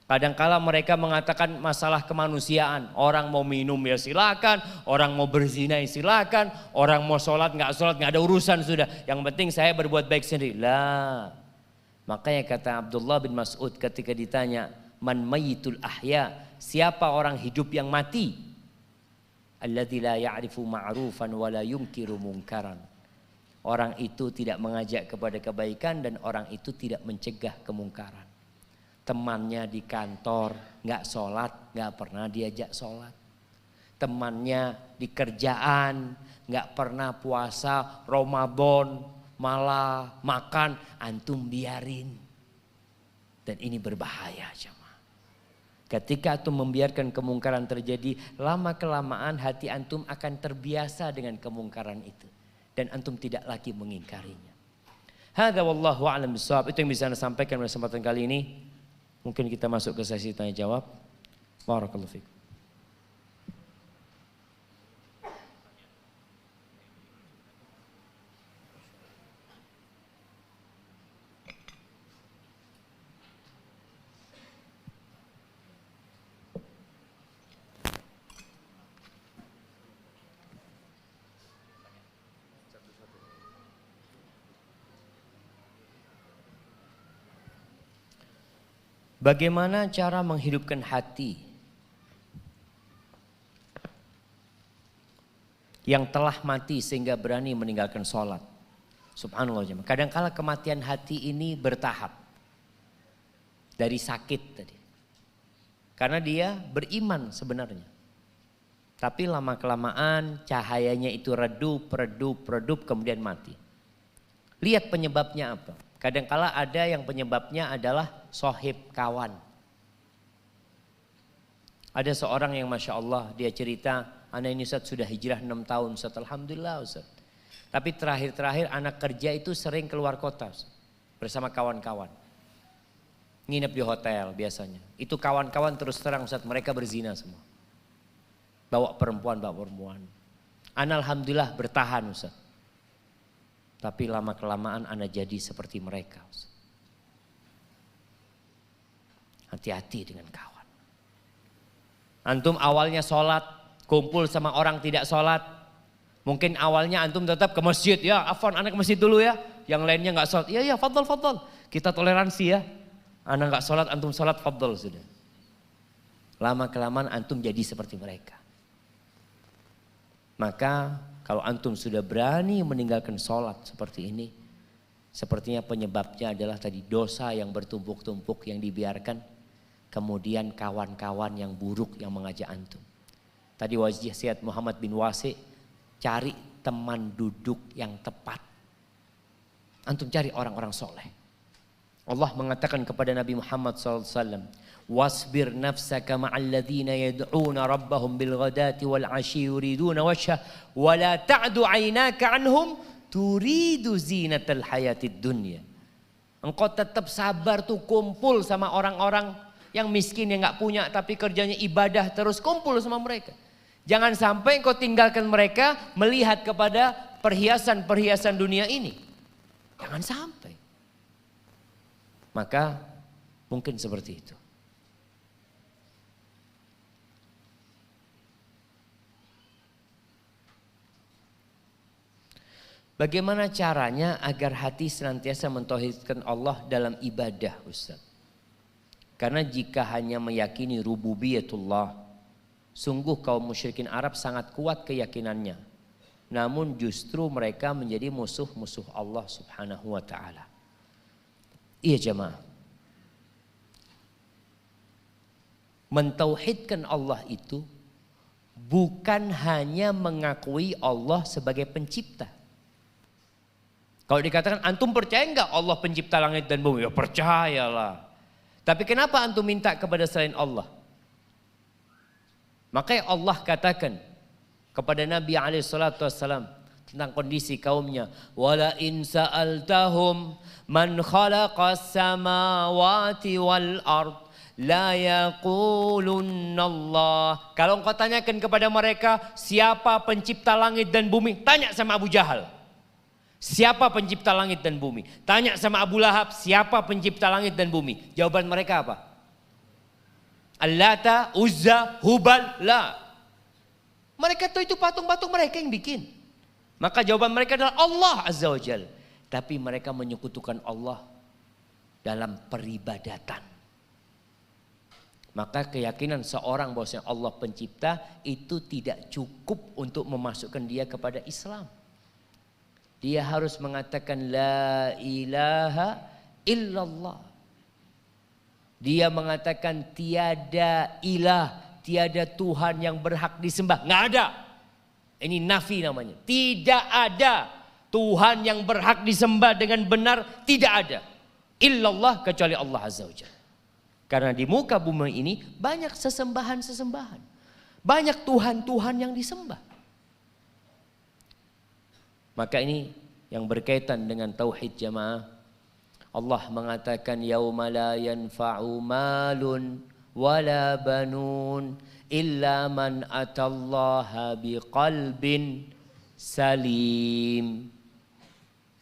[SPEAKER 1] Kadangkala mereka mengatakan masalah kemanusiaan. Orang mau minum ya silakan, orang mau berzina ya silakan, orang mau sholat nggak ada urusan sudah. Yang penting saya berbuat baik sendiri. Lah. Makanya kata Abdullah bin Mas'ud ketika ditanya, man mayyitul ahya, siapa orang hidup yang mati? Alladzi la ya'rifu ma'rufan wa la yunkiru munkaran. Orang itu tidak mengajak kepada kebaikan dan orang itu tidak mencegah kemungkaran. Temannya di kantor nggak sholat, nggak pernah diajak sholat. Temannya di kerjaan nggak pernah puasa Ramadan, malah makan, antum biarin. Dan ini berbahaya jemaah. Ketika antum membiarkan kemungkaran terjadi, lama kelamaan hati antum akan terbiasa dengan kemungkaran itu. Dan antum tidak lagi mengingkarinya. Hadza wallahu a'lam bishawab. Itu yang bisa saya sampaikan pada kesempatan kali ini. Mungkin kita masuk ke sesi tanya jawab. Barakallahu fikum. Bagaimana cara menghidupkan hati yang telah mati sehingga berani meninggalkan sholat? Subhanallah jemaah. Kadangkala kematian hati ini bertahap. Dari sakit tadi. Karena dia beriman sebenarnya. Tapi lama kelamaan cahayanya itu redup kemudian mati. Lihat penyebabnya apa. Kadangkala ada yang penyebabnya adalah sohib kawan. Ada seorang yang Masya Allah dia cerita, anak ini Ustaz sudah hijrah 6 tahun Ustaz, Alhamdulillah Ustaz. Tapi terakhir anak kerja itu sering keluar kota Ustaz, bersama kawan-kawan. Nginep di hotel biasanya. Itu kawan-kawan terus terang Ustaz, mereka berzina semua. Bawa perempuan. Ana Alhamdulillah bertahan Ustaz. Tapi lama kelamaan anak jadi seperti mereka. Hati-hati dengan kawan. Antum awalnya sholat, kumpul sama orang tidak sholat. Mungkin awalnya antum tetap ke masjid. Ya Afwan, anak ke masjid dulu ya. Yang lainnya gak sholat. Iya fadl. Kita toleransi ya. Anak gak sholat, antum sholat fadl sudah. Lama kelamaan antum jadi seperti mereka. Maka kalau antum sudah berani meninggalkan sholat seperti ini, sepertinya penyebabnya adalah tadi dosa yang bertumpuk-tumpuk yang dibiarkan, kemudian kawan-kawan yang buruk yang mengajak antum. Tadi wasiat Muhammad bin Wasi, cari teman duduk yang tepat. Antum cari orang-orang soleh. Allah mengatakan kepada Nabi Muhammad SAW, wasbir nafsaka ma'al ladzina yad'una rabbahum bil ghadati wal 'ashyi yuriduna wajha wa la ta'du 'ainaka 'anhum turidu zinatal hayatid dunya. Engkau tetap sabar tuh kumpul sama orang-orang yang miskin yang enggak punya tapi kerjanya ibadah, terus kumpul sama mereka. Jangan sampai engkau tinggalkan mereka melihat kepada perhiasan-perhiasan dunia ini. Jangan sampai. Maka mungkin seperti itu. Bagaimana caranya agar hati senantiasa mentauhidkan Allah dalam ibadah Ustaz? Karena jika hanya meyakini rububiyatullah, sungguh kaum musyrikin Arab sangat kuat keyakinannya. Namun justru mereka menjadi musuh-musuh Allah Subhanahu wa ta'ala. Iya jemaah. Mentauhidkan Allah itu bukan hanya mengakui Allah sebagai pencipta. Kalau dikatakan antum percaya enggak Allah pencipta langit dan bumi? Ya percayalah. Tapi kenapa antum minta kepada selain Allah? Makanya Allah katakan kepada Nabi SAW tentang kondisi kaumnya, wala in sa'altahum man khalaqas samawati wal ard la yaqulunna Allah. Kalau engkau tanyakan kepada mereka siapa pencipta langit dan bumi, tanya sama Abu Jahal. Siapa pencipta langit dan bumi? Tanya sama Abu Lahab, siapa pencipta langit dan bumi? Jawaban mereka apa? Allata, Uzza, Hubal, la. Mereka tahu itu patung-patung mereka yang bikin. Maka jawaban mereka adalah Allah Azza wa Jalla. Tapi mereka menyekutukan Allah dalam peribadatan. Maka keyakinan seorang bahwa Allah pencipta itu tidak cukup untuk memasukkan dia kepada Islam. Dia harus mengatakan la ilaha illallah. Dia mengatakan tiada ilah, tiada Tuhan yang berhak disembah. Nggak ada. Ini nafi namanya. Tidak ada Tuhan yang berhak disembah dengan benar. Tidak ada. Illallah kecuali Allah Azza wa Jalla. Karena di muka bumi ini banyak sesembahan-sesembahan. Banyak Tuhan-Tuhan yang disembah. Maka ini yang berkaitan dengan tauhid jamaah. Allah mengatakan yauma la yanfa'u malun wala banun illa man atallaha biqalbin salim.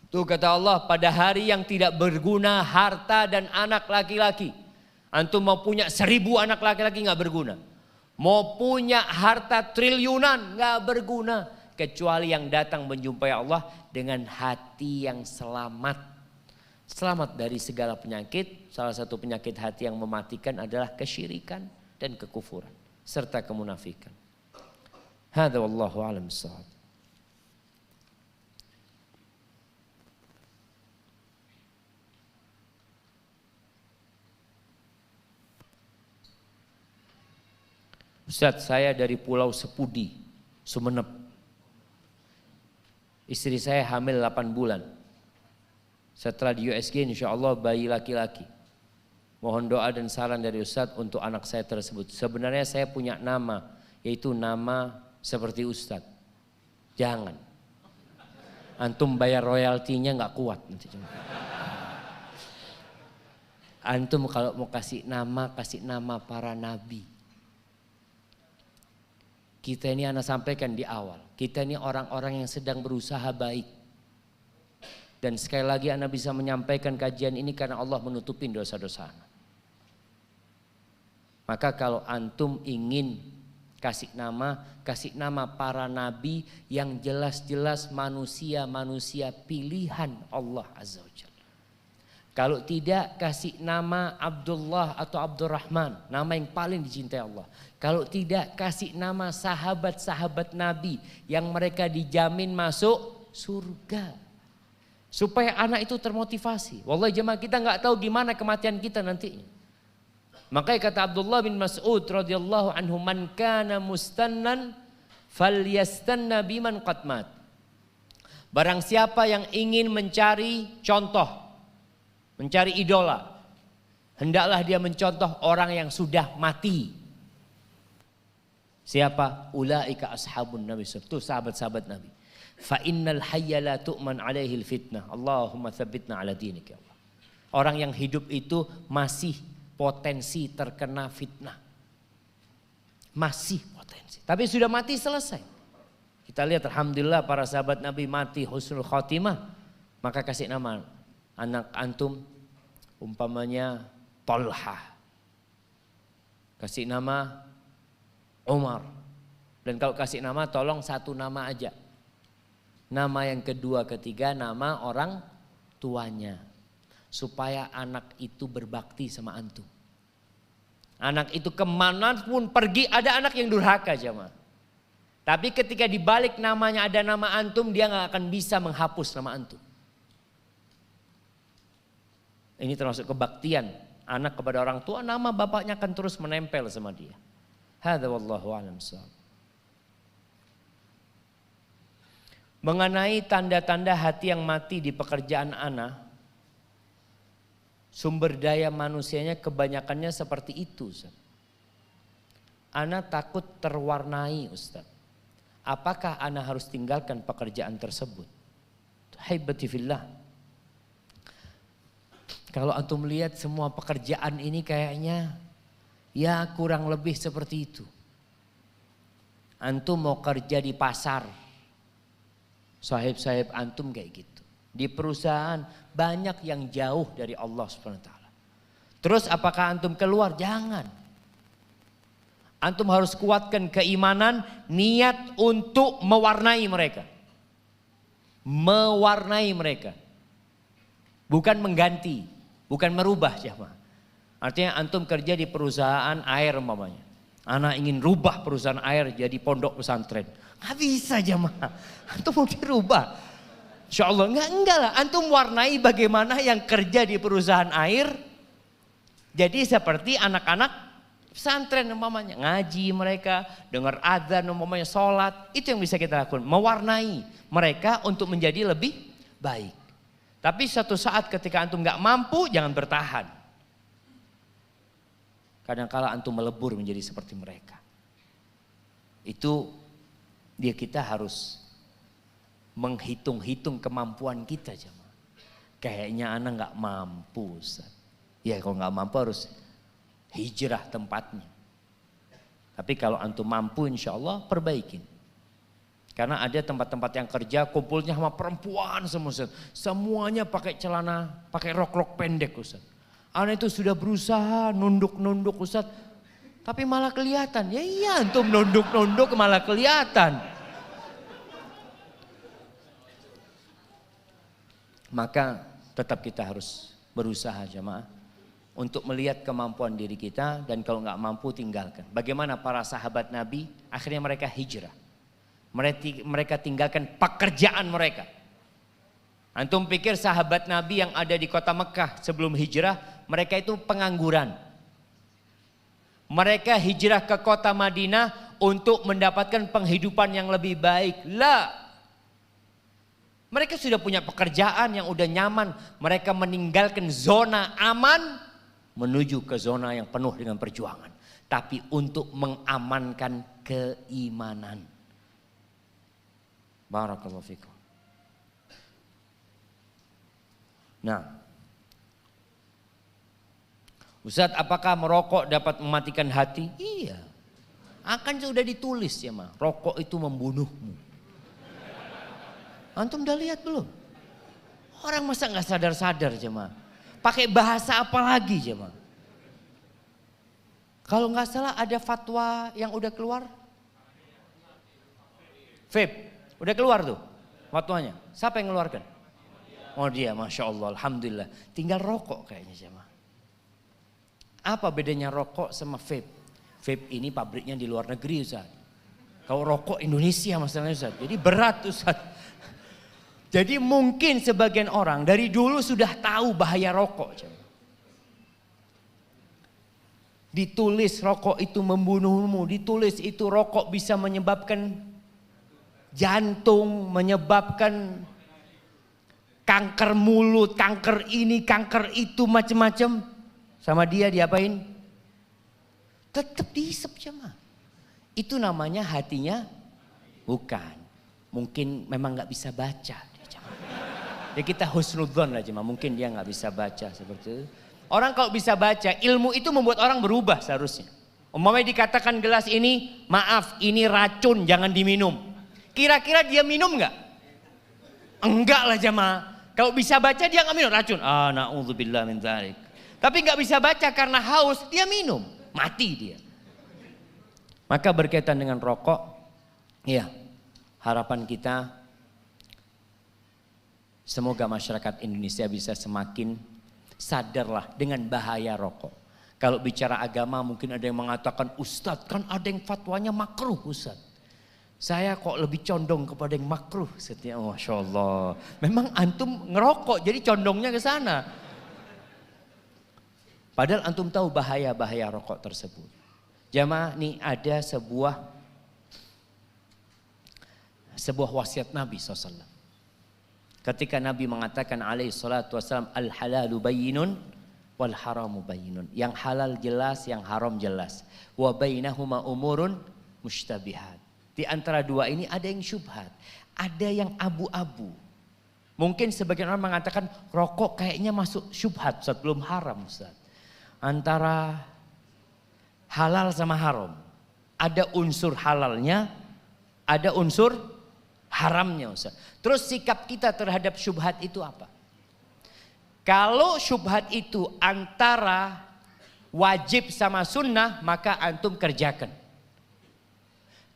[SPEAKER 1] Itu kata Allah, pada hari yang tidak berguna harta dan anak laki-laki. Antum mau punya 1000 anak laki-laki gak berguna. Mau punya harta triliunan gak berguna. Kecuali yang datang menjumpai Allah dengan hati yang selamat. Selamat dari segala penyakit. Salah satu penyakit hati yang mematikan adalah kesyirikan dan kekufuran. Serta kemunafikan. Hadza wallahu a'lam bissawab. Ustaz, saya dari Pulau Sepudi, Sumeneb. Istri saya hamil 8 bulan. Setelah di USG insya Allah bayi laki-laki. Mohon doa dan saran dari Ustaz untuk anak saya tersebut. Sebenarnya saya punya nama, yaitu nama seperti Ustaz. Jangan. Antum bayar royaltinya gak kuat. Antum kalau mau kasih nama para nabi. Kita ini anak sampaikan di awal. Kita ini orang-orang yang sedang berusaha baik. Dan sekali lagi anak bisa menyampaikan kajian ini karena Allah menutupin dosa-dosa anak. Maka kalau antum ingin kasih nama para nabi yang jelas-jelas manusia-manusia pilihan Allah Azza wa Jalla. Kalau tidak kasih nama Abdullah atau Abdurrahman, nama yang paling dicintai Allah. Kalau tidak kasih nama sahabat-sahabat Nabi yang mereka dijamin masuk surga. Supaya anak itu termotivasi. Wallahi jemaah kita nggak tahu gimana kematian kita nantinya. Makanya kata Abdullah bin Mas'ud radhiyallahu anhu, man kana mustannan falyastanna biman qad mat. Barang siapa yang ingin mencari contoh, mencari idola, hendaklah dia mencontoh orang yang sudah mati. Siapa? Ulaika ashabun Nabi. Itu sahabat-sahabat Nabi. Fa innal hayya la tu'man alaihi fitnah. Allahumma tsabbitna ala dinik ya Allah. Orang yang hidup itu masih potensi terkena fitnah. Masih potensi. Tapi sudah mati selesai. Kita lihat alhamdulillah para sahabat Nabi mati husnul khotimah. Maka kasih nama anak antum umpamanya Talha. Kasih nama Umar. Dan kalau kasih nama tolong satu nama aja. Nama yang kedua, ketiga nama orang tuanya. Supaya anak itu berbakti sama antum. Anak itu kemanapun pergi ada anak yang durhaka jemaah. Tapi ketika dibalik namanya ada nama antum, dia gak akan bisa menghapus nama antum. Ini termasuk kebaktian anak kepada orang tua, nama bapaknya akan terus menempel sama dia. Hadza wallahu a'lam bissawab. Mengenai tanda-tanda hati yang mati di pekerjaan anak, sumber daya manusianya kebanyakannya seperti itu, Ustaz. Ana takut terwarnai, Ustaz. Apakah ana harus tinggalkan pekerjaan tersebut? Haibati fillah. Kalau antum lihat semua pekerjaan ini kayaknya ya kurang lebih seperti itu. Antum mau kerja di pasar, sahib-sahib antum kayak gitu. Di perusahaan banyak yang jauh dari Allah SWT. Terus apakah antum keluar? Jangan. Antum harus kuatkan keimanan, niat untuk mewarnai mereka. Mewarnai mereka. Bukan mengganti, bukan merubah jamaah. Artinya antum kerja di perusahaan air umpamanya. Anak ingin rubah perusahaan air jadi pondok pesantren. Nggak bisa jamaah. Antum mau dirubah. Insya Allah enggak lah. Antum warnai bagaimana yang kerja di perusahaan air. Jadi seperti anak-anak pesantren umpamanya, ngaji mereka, dengar adzan umpamanya, sholat, itu yang bisa kita lakukan, mewarnai mereka untuk menjadi lebih baik. Tapi suatu saat ketika antum nggak mampu, jangan bertahan. Kadang-kala antum melebur menjadi seperti mereka. Itu kita harus menghitung-hitung kemampuan kita, jemaah. Kayaknya anak nggak mampu, Ustaz. Ya kalau nggak mampu harus hijrah tempatnya. Tapi kalau antum mampu insya Allah perbaikin. Karena ada tempat-tempat yang kerja kumpulnya sama perempuan semua Ustaz. Semuanya pakai celana, pakai rok-rok pendek Ustaz. Anak itu sudah berusaha nunduk-nunduk Ustaz. Tapi malah kelihatan. Ya iya antum nunduk-nunduk malah kelihatan. Maka tetap kita harus berusaha jemaah. Untuk melihat kemampuan diri kita dan kalau nggak mampu tinggalkan. Bagaimana para sahabat Nabi akhirnya mereka hijrah. Mereka tinggalkan pekerjaan mereka. Antum pikir sahabat Nabi yang ada di kota Mekah sebelum hijrah mereka itu pengangguran. Mereka hijrah ke kota Madinah untuk mendapatkan penghidupan yang lebih baik. Lah. Mereka sudah punya pekerjaan yang udah nyaman. Mereka meninggalkan zona aman menuju ke zona yang penuh dengan perjuangan. Tapi untuk mengamankan keimanan. Barakallahu fikum. Nah. Ustaz, apakah merokok dapat mematikan hati? Iya. Akan sudah ditulis ya mah. Rokok itu membunuhmu. Antum udah lihat belum? Orang masa nggak sadar-sadar jemaah. Pakai bahasa apa lagi jemaah? Kalau nggak salah ada fatwa yang udah keluar. Vape, udah keluar tuh fatwanya. Siapa yang ngeluarkan? Oh dia, Masya Allah, Alhamdulillah. Tinggal rokok kayaknya jemaah. Apa bedanya rokok sama vape? Vape ini pabriknya di luar negeri Ustaz. Kalau rokok Indonesia masalahnya Ustaz. Jadi berat Ustaz. Jadi mungkin sebagian orang dari dulu sudah tahu bahaya rokok. Ditulis rokok itu membunuhmu. Ditulis itu rokok bisa menyebabkan jantung, menyebabkan kanker mulut, kanker ini, kanker itu, macam-macam. Sama dia diapain? Tetap dihisap jemaah. Itu namanya hatinya bukan. Mungkin memang nggak bisa baca. Ya kita husnudzon lah cuma mungkin dia nggak bisa baca seperti itu. Orang kalau bisa baca ilmu itu membuat orang berubah seharusnya. Umpamanya dikatakan gelas ini maaf ini racun jangan diminum. Kira-kira dia minum nggak? Enggak lah jemaah. Kalau bisa baca dia nggak minum racun. Na'udzubillah min dzalik. Tapi nggak bisa baca karena haus dia minum mati dia. Maka berkaitan dengan rokok, ya harapan kita. Semoga masyarakat Indonesia bisa semakin sadarlah dengan bahaya rokok. Kalau bicara agama mungkin ada yang mengatakan Ustadz kan ada yang fatwanya makruh Ustadz. Saya kok lebih condong kepada yang makruh. Setiap Masya Allah. Memang antum ngerokok jadi condongnya ke sana. Padahal antum tahu bahaya-bahaya rokok tersebut. Jamaah nih ada sebuah wasiat Nabi SAW. Ketika Nabi mengatakan alaihi salatu wassalam al halalu bayyinun wal haramu bayyinun. Yang halal jelas, yang haram jelas. Wa bainahuma umurun mushtabihat. Di antara dua ini ada yang syubhat, ada yang abu-abu. Mungkin sebagian orang mengatakan rokok kayaknya masuk syubhat Ustaz, belum haram Ustaz. Antara halal sama haram. Ada unsur halalnya, ada unsur haramnya Ustaz. Terus sikap kita terhadap syubhat itu apa? Kalau syubhat itu antara wajib sama sunnah maka antum kerjakan.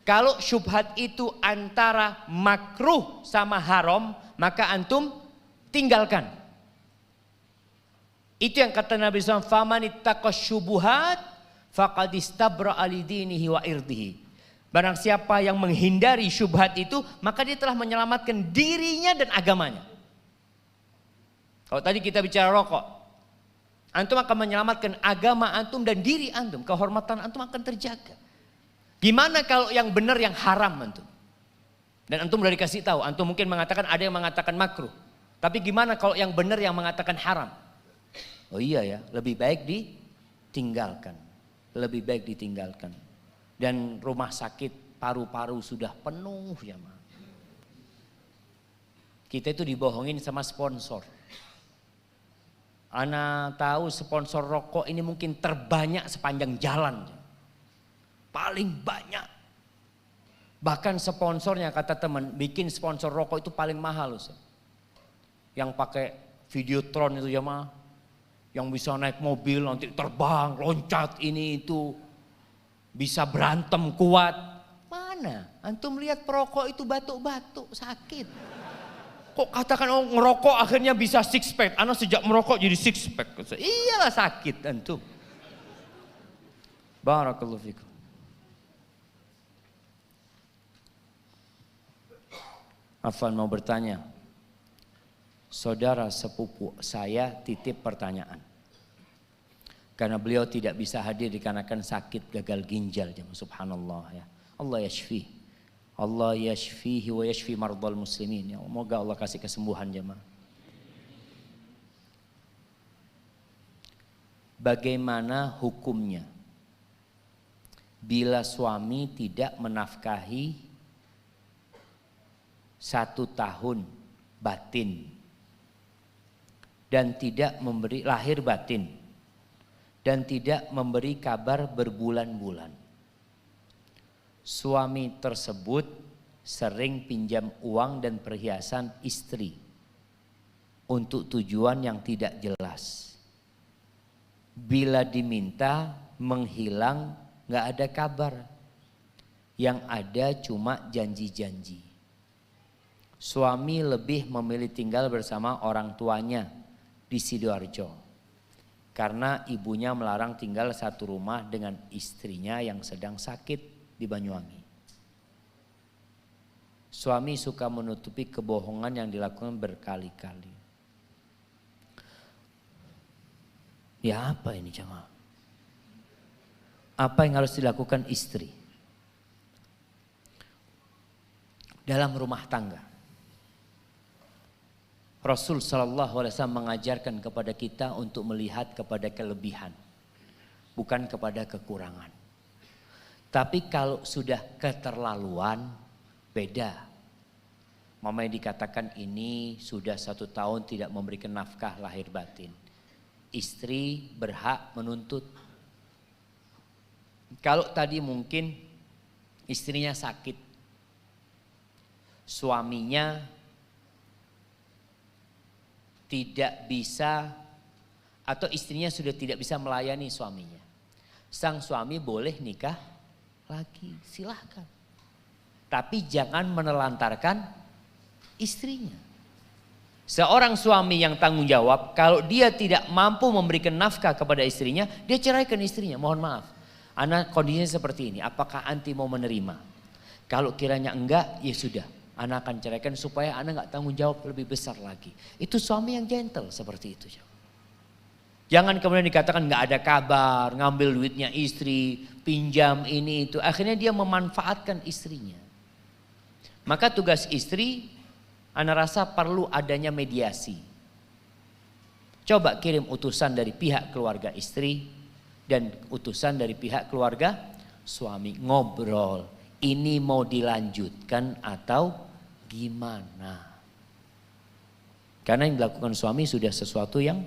[SPEAKER 1] Kalau syubhat itu antara makruh sama haram, maka antum tinggalkan. Itu yang kata Nabi SAW, faman ittaqa syubuhat faqad istabra'a lidinihi wa irdihi. Barang siapa yang menghindari syubhat itu, maka dia telah menyelamatkan dirinya dan agamanya. Kalau tadi kita bicara rokok, antum akan menyelamatkan agama antum dan diri antum, kehormatan antum akan terjaga. Gimana kalau yang benar yang haram antum? Dan antum udah dikasih tahu, antum mungkin mengatakan, ada yang mengatakan makruh. Tapi gimana kalau yang benar yang mengatakan haram? Oh iya ya, lebih baik ditinggalkan. Lebih baik ditinggalkan. Dan rumah sakit paru-paru sudah penuh ya, Ma. Kita itu dibohongin sama sponsor. Ana tahu sponsor rokok ini mungkin terbanyak sepanjang jalan. Paling banyak. Bahkan sponsornya kata teman, bikin sponsor rokok itu paling mahal. Ustaz. Yang pakai Videotron itu ya, Ma. Yang bisa naik mobil nanti terbang, loncat ini itu. Bisa berantem kuat. Mana? Antum lihat perokok itu batuk-batuk sakit. Kok katakan oh ngerokok akhirnya bisa six pack. Ana sejak merokok jadi six pack. Iyalah sakit antum. Barakallahu fikum. Afwan mau bertanya. Saudara sepupu saya titip pertanyaan. Karena beliau tidak bisa hadir dikarenakan sakit gagal ginjal. Subhanallah ya. Allah yashfi. Allah yashfihi wa yashfi mardal muslimin. Ya, semoga Allah kasih kesembuhan jemaah. Bagaimana hukumnya bila suami tidak menafkahi 1 tahun batin dan tidak memberi lahir batin dan tidak memberi kabar berbulan-bulan. Suami tersebut sering pinjam uang dan perhiasan istri untuk tujuan yang tidak jelas. Bila diminta menghilang, gak ada kabar. Yang ada cuma janji-janji. Suami lebih memilih tinggal bersama orang tuanya di Sidoarjo. Karena ibunya melarang tinggal satu rumah dengan istrinya yang sedang sakit di Banyuwangi. Suami suka menutupi kebohongan yang dilakukan berkali-kali. Ya apa ini jemaah? Apa yang harus dilakukan istri dalam rumah tangga? Rasul sallallahu alaihi wasallam mengajarkan kepada kita untuk melihat kepada kelebihan, bukan kepada kekurangan. Tapi kalau sudah keterlaluan, beda. Mamanya dikatakan ini sudah 1 tahun tidak memberikan nafkah lahir batin. Istri berhak menuntut. Kalau tadi mungkin istrinya sakit, suaminya tidak bisa atau istrinya sudah tidak bisa melayani suaminya. Sang suami boleh nikah lagi, silahkan. Tapi jangan menelantarkan istrinya. Seorang suami yang tanggung jawab, kalau dia tidak mampu memberikan nafkah kepada istrinya, dia ceraikan istrinya. Mohon maaf, ana kondisinya seperti ini, apakah anti mau menerima? Kalau kiranya enggak, ya sudah. Anak akan ceraikan supaya anak gak tanggung jawab lebih besar lagi. Itu suami yang gentle seperti itu. Jangan kemudian dikatakan gak ada kabar, ngambil duitnya istri, pinjam ini itu. Akhirnya dia memanfaatkan istrinya. Maka tugas istri, anak rasa perlu adanya mediasi. Coba kirim utusan dari pihak keluarga istri dan utusan dari pihak keluarga suami. Ngobrol, ini mau dilanjutkan atau gimana? Karena yang dilakukan suami sudah sesuatu yang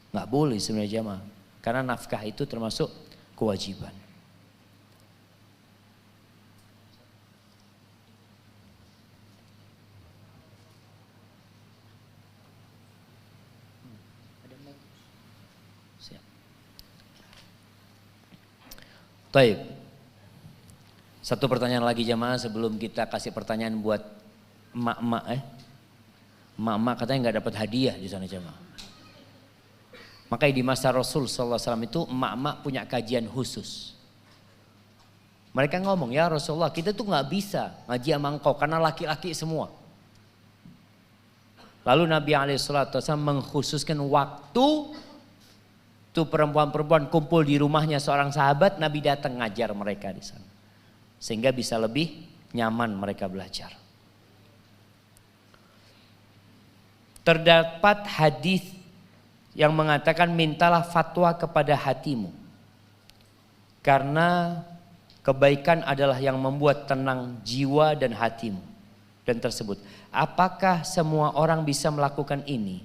[SPEAKER 1] gak boleh sebenarnya jemaah. Karena nafkah itu termasuk kewajiban. Taib. Satu pertanyaan lagi jemaah sebelum kita kasih pertanyaan buat emak-emak. Emak-emak katanya nggak dapat hadiah di sana jemaah. Makanya di masa Rasul SAW itu emak-emak punya kajian khusus. Mereka ngomong, ya Rasulullah kita tuh nggak bisa ngaji sama engkau karena laki-laki semua. Lalu Nabi SAW mengkhususkan waktu tuh perempuan-perempuan kumpul di rumahnya seorang sahabat, Nabi datang ngajar mereka di sana. Sehingga bisa lebih nyaman mereka belajar. Terdapat hadis yang mengatakan mintalah fatwa kepada hatimu. Karena kebaikan adalah yang membuat tenang jiwa dan hatimu. Dan tersebut, apakah semua orang bisa melakukan ini?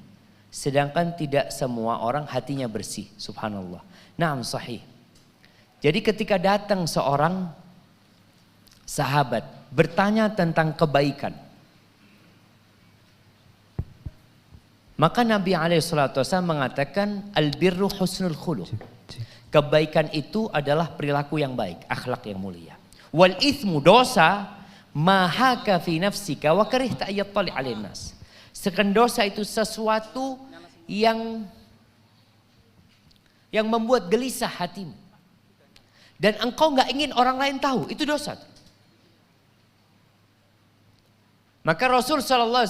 [SPEAKER 1] Sedangkan tidak semua orang hatinya bersih. Subhanallah. Naam sahih. Jadi ketika datang seorang sahabat bertanya tentang kebaikan. Maka Nabi SAW mengatakan albirru husnul khuluq. Kebaikan itu adalah perilaku yang baik, akhlak yang mulia. Wal ithmu dosa mahaka fi nafsika wa karihta ayattali 'alain nas. Sedangkan dosa itu sesuatu yang membuat gelisah hatimu. Dan engkau nggak ingin orang lain tahu, itu dosa. Maka Rasul SAW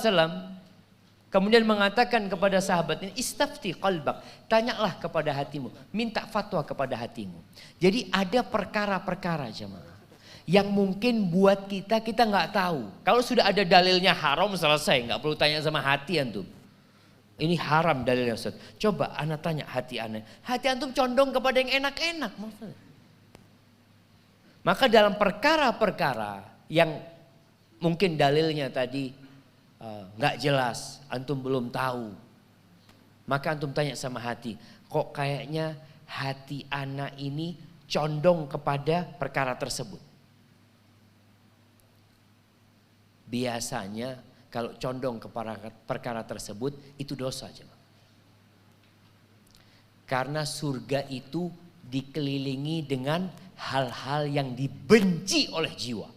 [SPEAKER 1] kemudian mengatakan kepada sahabat ini, istafti qalbak, tanyalah kepada hatimu, minta fatwa kepada hatimu. Jadi ada perkara-perkara jemaah yang mungkin buat kita nggak tahu. Kalau sudah ada dalilnya haram selesai, nggak perlu tanya sama hati antum. Ini haram dalilnya Ustaz. Coba ana tanya hati ana. Hati antum condong kepada yang enak-enak maksudnya. Maka dalam perkara-perkara yang mungkin dalilnya tadi nggak jelas, antum belum tahu. Maka antum tanya sama hati, kok kayaknya hati anak ini condong kepada perkara tersebut. Biasanya kalau condong kepada perkara tersebut itu dosa aja. Karena surga itu dikelilingi dengan hal-hal yang dibenci oleh jiwa.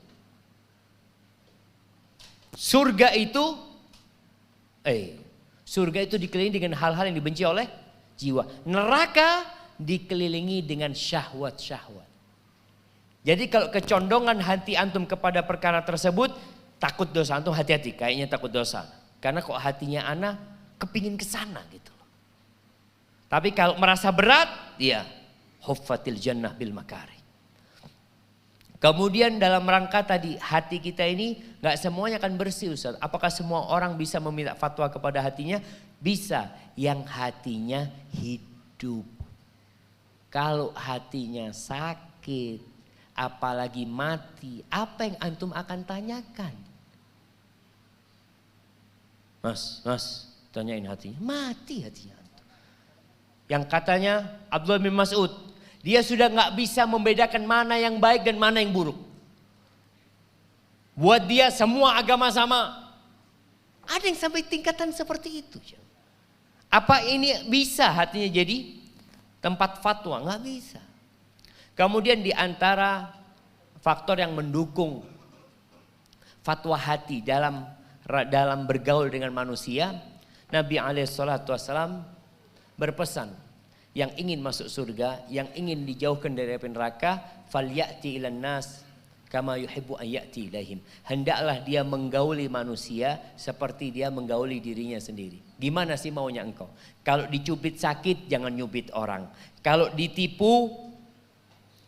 [SPEAKER 1] Surga itu dikelilingi dengan hal-hal yang dibenci oleh jiwa. Neraka dikelilingi dengan syahwat-syahwat. Jadi kalau kecondongan hati antum kepada perkara tersebut, takut dosa antum, hati-hati, kayaknya takut dosa. Karena kok hatinya ana kepingin kesana gitu. Tapi kalau merasa berat, ya huffatil jannah bil makari. Kemudian dalam rangka tadi hati kita ini gak semuanya akan bersih Ustaz. Apakah semua orang bisa meminta fatwa kepada hatinya? Bisa, yang hatinya hidup. Kalau hatinya sakit, apalagi mati, apa yang antum akan tanyakan? Mas, tanyain hatinya. Mati hatinya. Yang katanya Abdullah bin Mas'ud, dia sudah gak bisa membedakan mana yang baik dan mana yang buruk. Buat dia semua agama sama. Ada yang sampai tingkatan seperti itu. Apa ini bisa hatinya jadi tempat fatwa? Gak bisa. Kemudian di antara faktor yang mendukung fatwa hati dalam bergaul dengan manusia, Nabi SAW berpesan, yang ingin masuk surga, yang ingin dijauhkan dari api neraka, falyati ilan nas kama yuhibbu an ya'ti ilaihim. Hendaklah dia menggauli manusia seperti dia menggauli dirinya sendiri. Gimana sih maunya engkau? Kalau dicubit sakit jangan nyubit orang. Kalau ditipu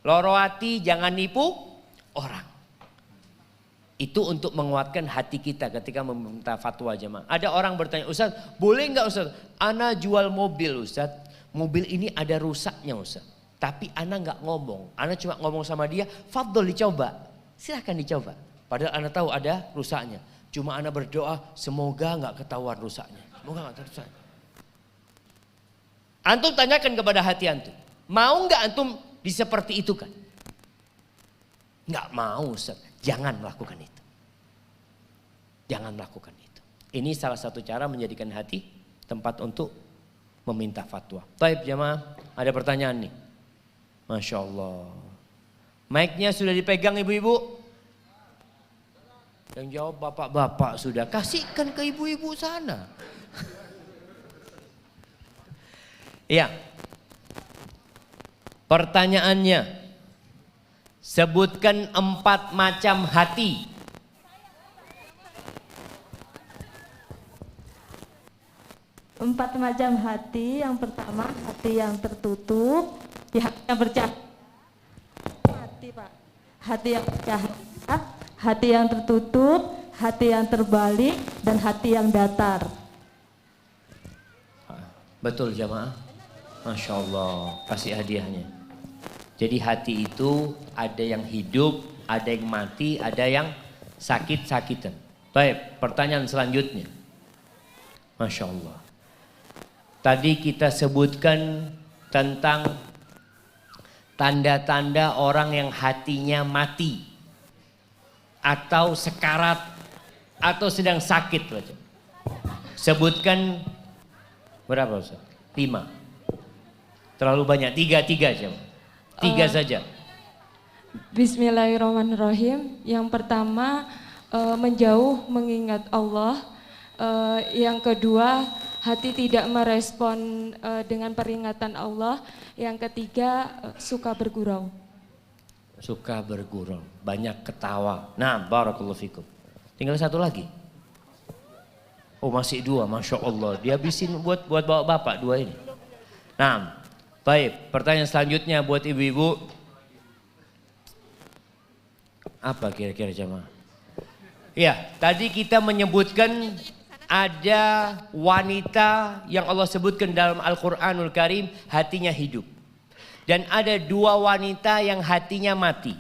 [SPEAKER 1] loro hati jangan nipu orang. Itu untuk menguatkan hati kita ketika meminta fatwa jemaah. Ada orang bertanya, Ustaz, boleh enggak Ustaz? Ana jual mobil Ustaz. Mobil ini ada rusaknya Ustaz. Tapi ana gak ngomong. Ana cuma ngomong sama dia, fadhol dicoba. Silahkan dicoba. Padahal ana tahu ada rusaknya. Cuma ana berdoa, semoga gak ketahuan rusaknya. Semoga gak ketahuan. Antum tanyakan kepada hati antum. Mau gak antum diseperti itu kan? Gak mau Ustaz. Jangan melakukan itu. Jangan melakukan itu. Ini salah satu cara menjadikan hati tempat untuk meminta fatwa. Taib jamaah, ada pertanyaan nih. Masya Allah. Mic-nya sudah dipegang ibu-ibu? Yang jawab bapak-bapak sudah. Kasihkan ke ibu-ibu sana. Ya. Pertanyaannya. Sebutkan 4 macam hati.
[SPEAKER 2] Empat macam hati. Yang pertama hati yang tertutup, hati yang bercahaya, hati yang bercahaya, hati yang tertutup, hati yang terbalik, dan hati yang datar.
[SPEAKER 1] Betul jamaah? Masya Allah, kasih hadiahnya. Jadi hati itu ada yang hidup, ada yang mati, ada yang sakit-sakitan. Baik, pertanyaan selanjutnya. Masya Allah. Tadi kita sebutkan tentang tanda-tanda orang yang hatinya mati. Atau sekarat, atau sedang sakit. Sebutkan berapa Ustaz? 5. Terlalu banyak, 3 aja. 3 saja.
[SPEAKER 2] Bismillahirrahmanirrahim. Yang pertama menjauh mengingat Allah. Yang kedua hati tidak merespon dengan peringatan Allah. Yang ketiga suka bergurau.
[SPEAKER 1] Suka bergurau, banyak ketawa. Nah, barakallahu fikum. Tinggal 1 lagi. Oh masih 2, Masya Allah. Dihabisin buat bawa bapak 2 ini. Nah, baik. Pertanyaan selanjutnya buat ibu-ibu. Apa kira-kira jemaah? Ya, tadi kita menyebutkan ada wanita yang Allah sebutkan dalam Al-Quranul Karim hatinya hidup. Dan ada 2 wanita yang hatinya mati.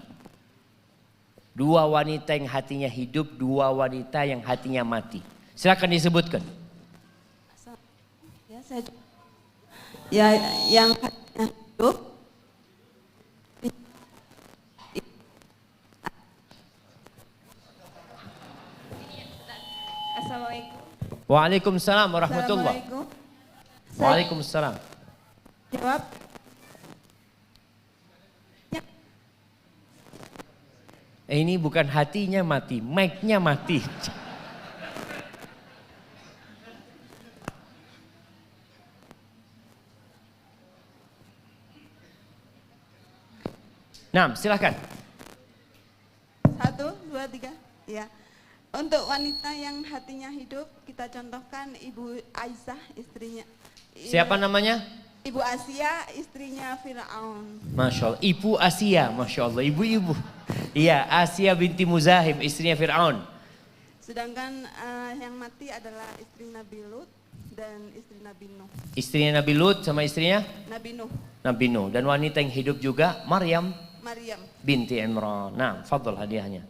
[SPEAKER 1] 2 wanita yang hatinya hidup, 2 wanita yang hatinya mati. Silakan disebutkan.
[SPEAKER 3] Ya, yang hatinya hidup. Assalamualaikum.
[SPEAKER 1] Waalaikumsalam warahmatullahi. Waalaikumsalam.
[SPEAKER 3] Jawab.
[SPEAKER 1] Ini bukan hatinya mati, mic-nya mati. Nah, silakan.
[SPEAKER 3] 1, 2, 3. Ya. Untuk wanita yang hatinya hidup, kita contohkan Ibu Aisyah, istrinya.
[SPEAKER 1] Siapa namanya?
[SPEAKER 3] Ibu Asia, istrinya Fir'aun.
[SPEAKER 1] Masya Allah, Ibu Asia, Masya Allah, ibu-ibu. Iya, Asia binti Muzahim, istrinya Fir'aun.
[SPEAKER 3] Sedangkan yang mati adalah istri Nabi Lut dan istri Nabi Nuh.
[SPEAKER 1] Istrinya Nabi Lut sama istrinya?
[SPEAKER 3] Nabi Nuh.
[SPEAKER 1] Nabi Nuh. Dan wanita yang hidup juga Maryam binti Imran. Nah, fadl hadiahnya.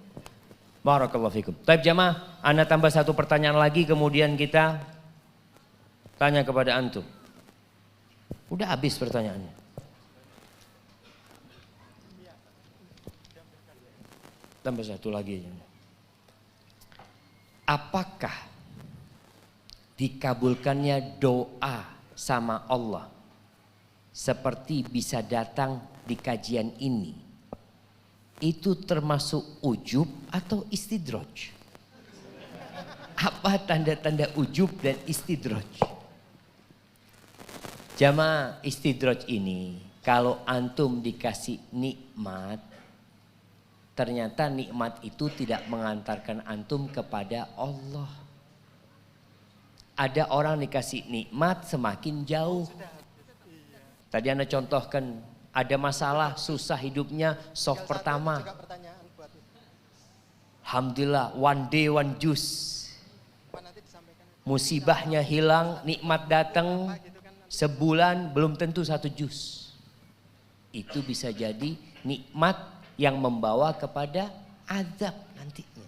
[SPEAKER 1] Barakallahu fikum. Taib jamaah, ana tambah 1 pertanyaan lagi kemudian kita tanya kepada antum. Udah habis pertanyaannya. Tambah 1 lagi. Apakah dikabulkannya doa sama Allah seperti bisa datang di kajian ini? Itu termasuk ujub atau istidraj? Apa tanda-tanda ujub dan istidraj? Jamaah, istidraj ini kalau antum dikasih nikmat, ternyata nikmat itu tidak mengantarkan antum kepada Allah. Ada orang dikasih nikmat semakin jauh. Tadi Anda contohkan ada masalah susah hidupnya soft pertama. Alhamdulillah one day one juice. Musibahnya hilang, nikmat datang. Sebulan belum tentu 1 jus. Itu bisa jadi nikmat yang membawa kepada azab nantinya.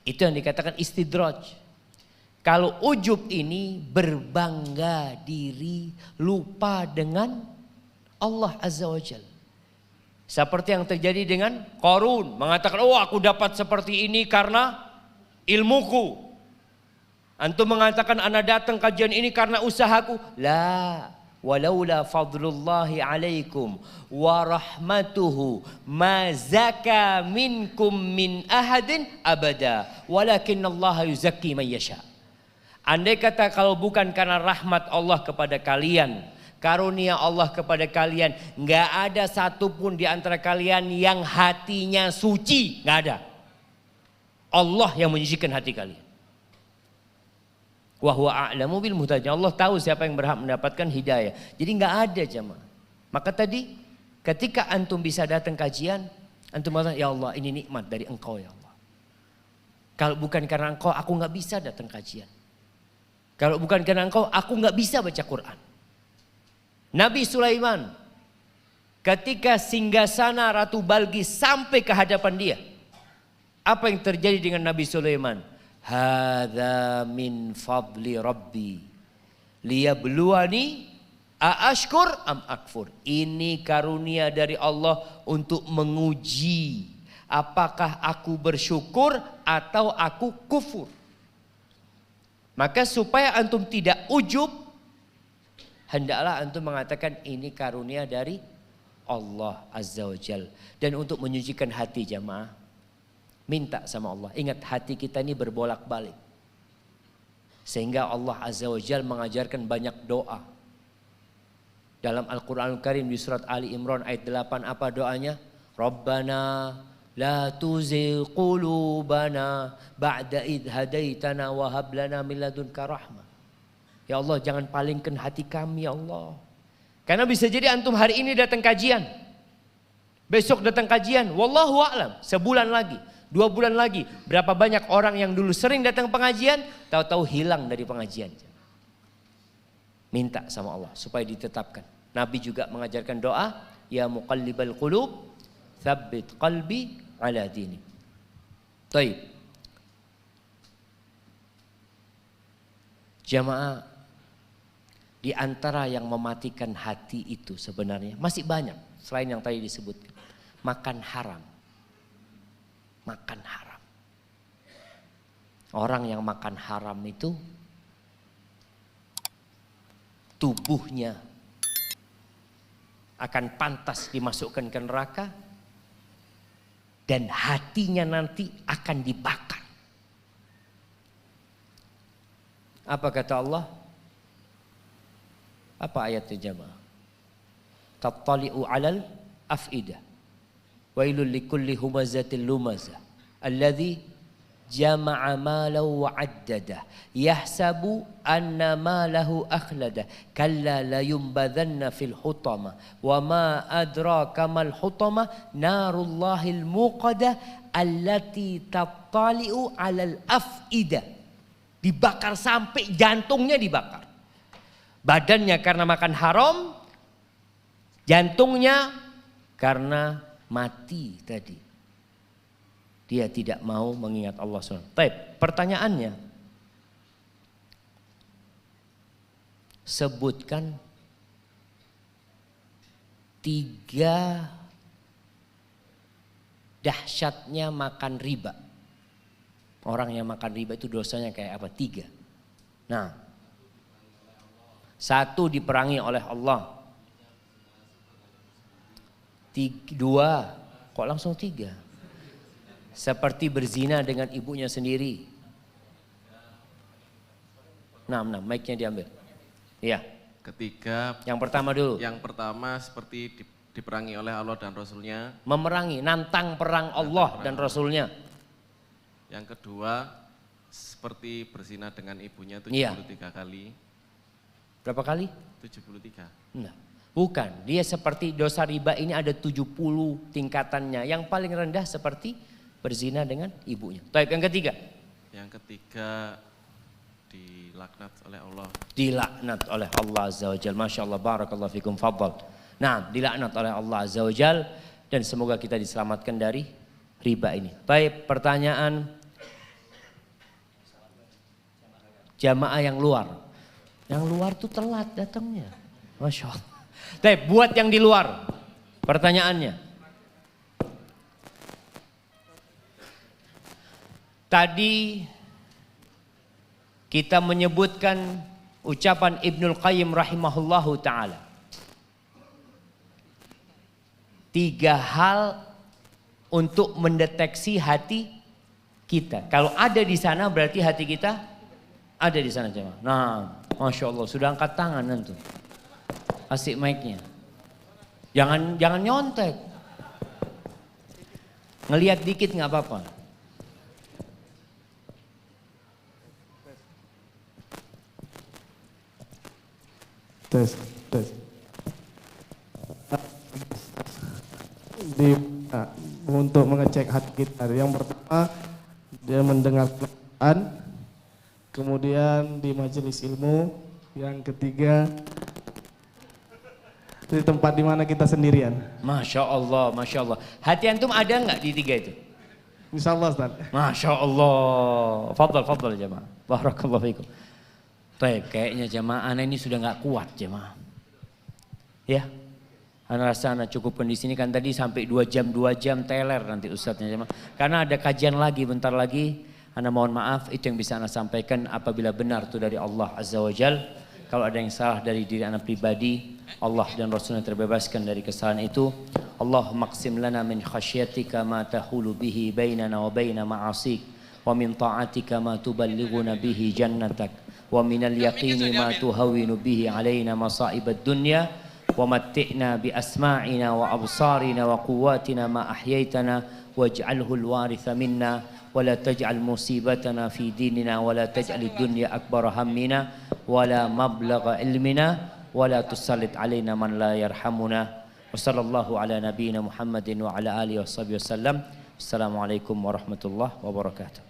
[SPEAKER 1] Itu yang dikatakan istidraj. Kalau ujub ini berbangga diri, lupa dengan Allah Azza wa Jalla. Seperti yang terjadi dengan Qarun, mengatakan, oh aku dapat seperti ini karena ilmuku. Antum mengatakan anak datang kajian ini karena usahaku. Lah, walaula fadlullahi alaikum wa rahmatuhu ma zaka minkum min ahadin abada walakinallaha yuzakki man yasha. Andai kata kalau bukan karena rahmat Allah kepada kalian, karunia Allah kepada kalian, nggak ada satupun di antara kalian yang hatinya suci, nggak ada. Allah yang menyucikan hati kalian. Wa huwa a'lamu bil muhtadin. Allah tahu siapa yang berhak mendapatkan hidayah. Jadi nggak ada jemaah. Maka tadi ketika antum bisa datang kajian, antum mengatakan, ya Allah ini nikmat dari Engkau ya Allah. Kalau bukan karena Engkau, aku nggak bisa datang kajian. Kalau bukan karena Engkau, aku nggak bisa baca Quran. Nabi Sulaiman ketika singgasana Ratu Balqis sampai ke hadapan dia, apa yang terjadi dengan Nabi Sulaiman? Hadza min fadli rabbi liyabluwani aashkur am akfur. Ini karunia dari Allah untuk menguji apakah aku bersyukur atau aku kufur. Maka supaya antum tidak ujub, hendaklah antum mengatakan ini karunia dari Allah Azza wa Jal. Dan untuk menyucikan hati jamaah, minta sama Allah. Ingat hati kita ini berbolak-balik. Sehingga Allah Azza wa Jal mengajarkan banyak doa. Dalam Al-Quranul Karim di surat Ali Imran ayat 8 apa doanya? Rabbana la tuzigh qulubana ba'da idh hadaitana wa hab lana min ladunka rahmah. Ya Allah, jangan palingkan hati kami ya Allah. Karena bisa jadi antum hari ini datang kajian, besok datang kajian, wallahu a'lam, sebulan lagi, 2 bulan lagi, berapa banyak orang yang dulu sering datang pengajian, tahu-tahu hilang dari pengajian. Minta sama Allah supaya ditetapkan. Nabi juga mengajarkan doa, ya muqallibal qulub, tsabbit qalbi ala dini. Baik. Jamaah, di antara yang mematikan hati itu sebenarnya masih banyak selain yang tadi disebutkan. Makan haram. Makan haram. Orang yang makan haram itu tubuhnya akan pantas dimasukkan ke neraka dan hatinya nanti akan dibakar. Apa kata Allah? Apa ayatnya jamaah? Tattali'u 'alal af'idah. Wailul likulli humazatil lumazah. Alladzi jama'a malahu wa 'addadah. Yahsabu anna malahu akhladah. Kalla la yumbadhanna fil hutama. Wa ma adraka mal hutama narullahil muqadah allati tattali'u 'alal af'idah. Dibakar sampai jantungnya dibakar. Badannya karena makan haram, jantungnya karena mati tadi. Dia tidak mau mengingat Allah SWT. Baik, pertanyaannya, sebutkan 3 dahsyatnya makan riba. Orang yang makan riba itu dosanya kayak apa? 3. Nah, 1 diperangi oleh Allah. 2, kok langsung 3? Seperti berzina dengan ibunya sendiri. 6, mic-nya diambil. Iya.
[SPEAKER 4] Ketiga,
[SPEAKER 1] yang pertama dulu.
[SPEAKER 4] Yang pertama seperti diperangi oleh Allah dan Rasulnya.
[SPEAKER 1] Memerangi, nantang perang Allah dan Rasulnya.
[SPEAKER 4] Yang kedua, seperti berzina dengan ibunya 73 kali.
[SPEAKER 1] Berapa kali?
[SPEAKER 4] 73.
[SPEAKER 1] Enggak. Bukan, dia seperti dosa riba ini ada 70 tingkatannya. Yang paling rendah seperti berzina dengan ibunya. Baik, yang ketiga.
[SPEAKER 4] Yang ketiga, dilaknat oleh Allah.
[SPEAKER 1] Dilaknat oleh Allah Azza wa Jal. Masya Allah, barakallahu fikum, fadhal. Nah, dilaknat oleh Allah Azza wa Jal. Dan semoga kita diselamatkan dari riba ini. Baik, pertanyaan jamaah yang luar. Yang luar tuh telat datangnya. Masya Allah. Baik, buat yang di luar. Pertanyaannya. Tadi kita menyebutkan ucapan Ibnul Qayyim rahimahullahu ta'ala. 3 hal untuk mendeteksi hati kita. Kalau ada di sana berarti hati kita ada di sana jemaah. Nah, Masya Allah sudah angkat tangan nanti. Asik mic-nya. Jangan nyontek. Ngelihat dikit nggak apa-apa.
[SPEAKER 5] Tes. Untuk mengecek hati kita, yang pertama dia mendengar Quran, kemudian di majelis ilmu, yang ketiga di tempat di mana kita sendirian.
[SPEAKER 1] Masya Allah, Masya Allah. Hati antum ada nggak di 3 itu?
[SPEAKER 5] Insyaallah Ustaz.
[SPEAKER 1] Masya Allah. Fadal jemaah. Barakallahu fikum. Baik, kayaknya jemaah ana ini sudah nggak kuat jemaah. Ya, ana rasa ana cukupkan di sini kan tadi sampai 2 jam teler nanti ustadznya jemaah. Karena ada kajian lagi bentar lagi. Ana mohon maaf, itu yang bisa ana sampaikan apabila benar itu dari Allah Azza wa Jal. Kalau ada yang salah dari diri ana pribadi, Allah dan Rasulnya terbebaskan dari kesalahan itu. Allahumma qsim lana min khasyatika ma tahulu bihi bainana wa baina ma'asik, wa min ta'atika ma tuballighuna bihi jannatak, wa minal yaqini ma tuhawwinu bihi alaina masa'ibad dunya, wa matti'na bi asma'ina wa absarina wa quwwatina ma ahyaitana waj'alhu al-waritha minna wa la taj'al musibatana fi dinina wa la taj'al ad-dunya akbar hammina wa la mablagha ilmina wa la tusallit alaina man la yarhamuna. Wa sallallahu ala nabiyyina Muhammadin wa ala alihi washabihi wasallam. Assalamualaikum warahmatullahi wabarakatuh.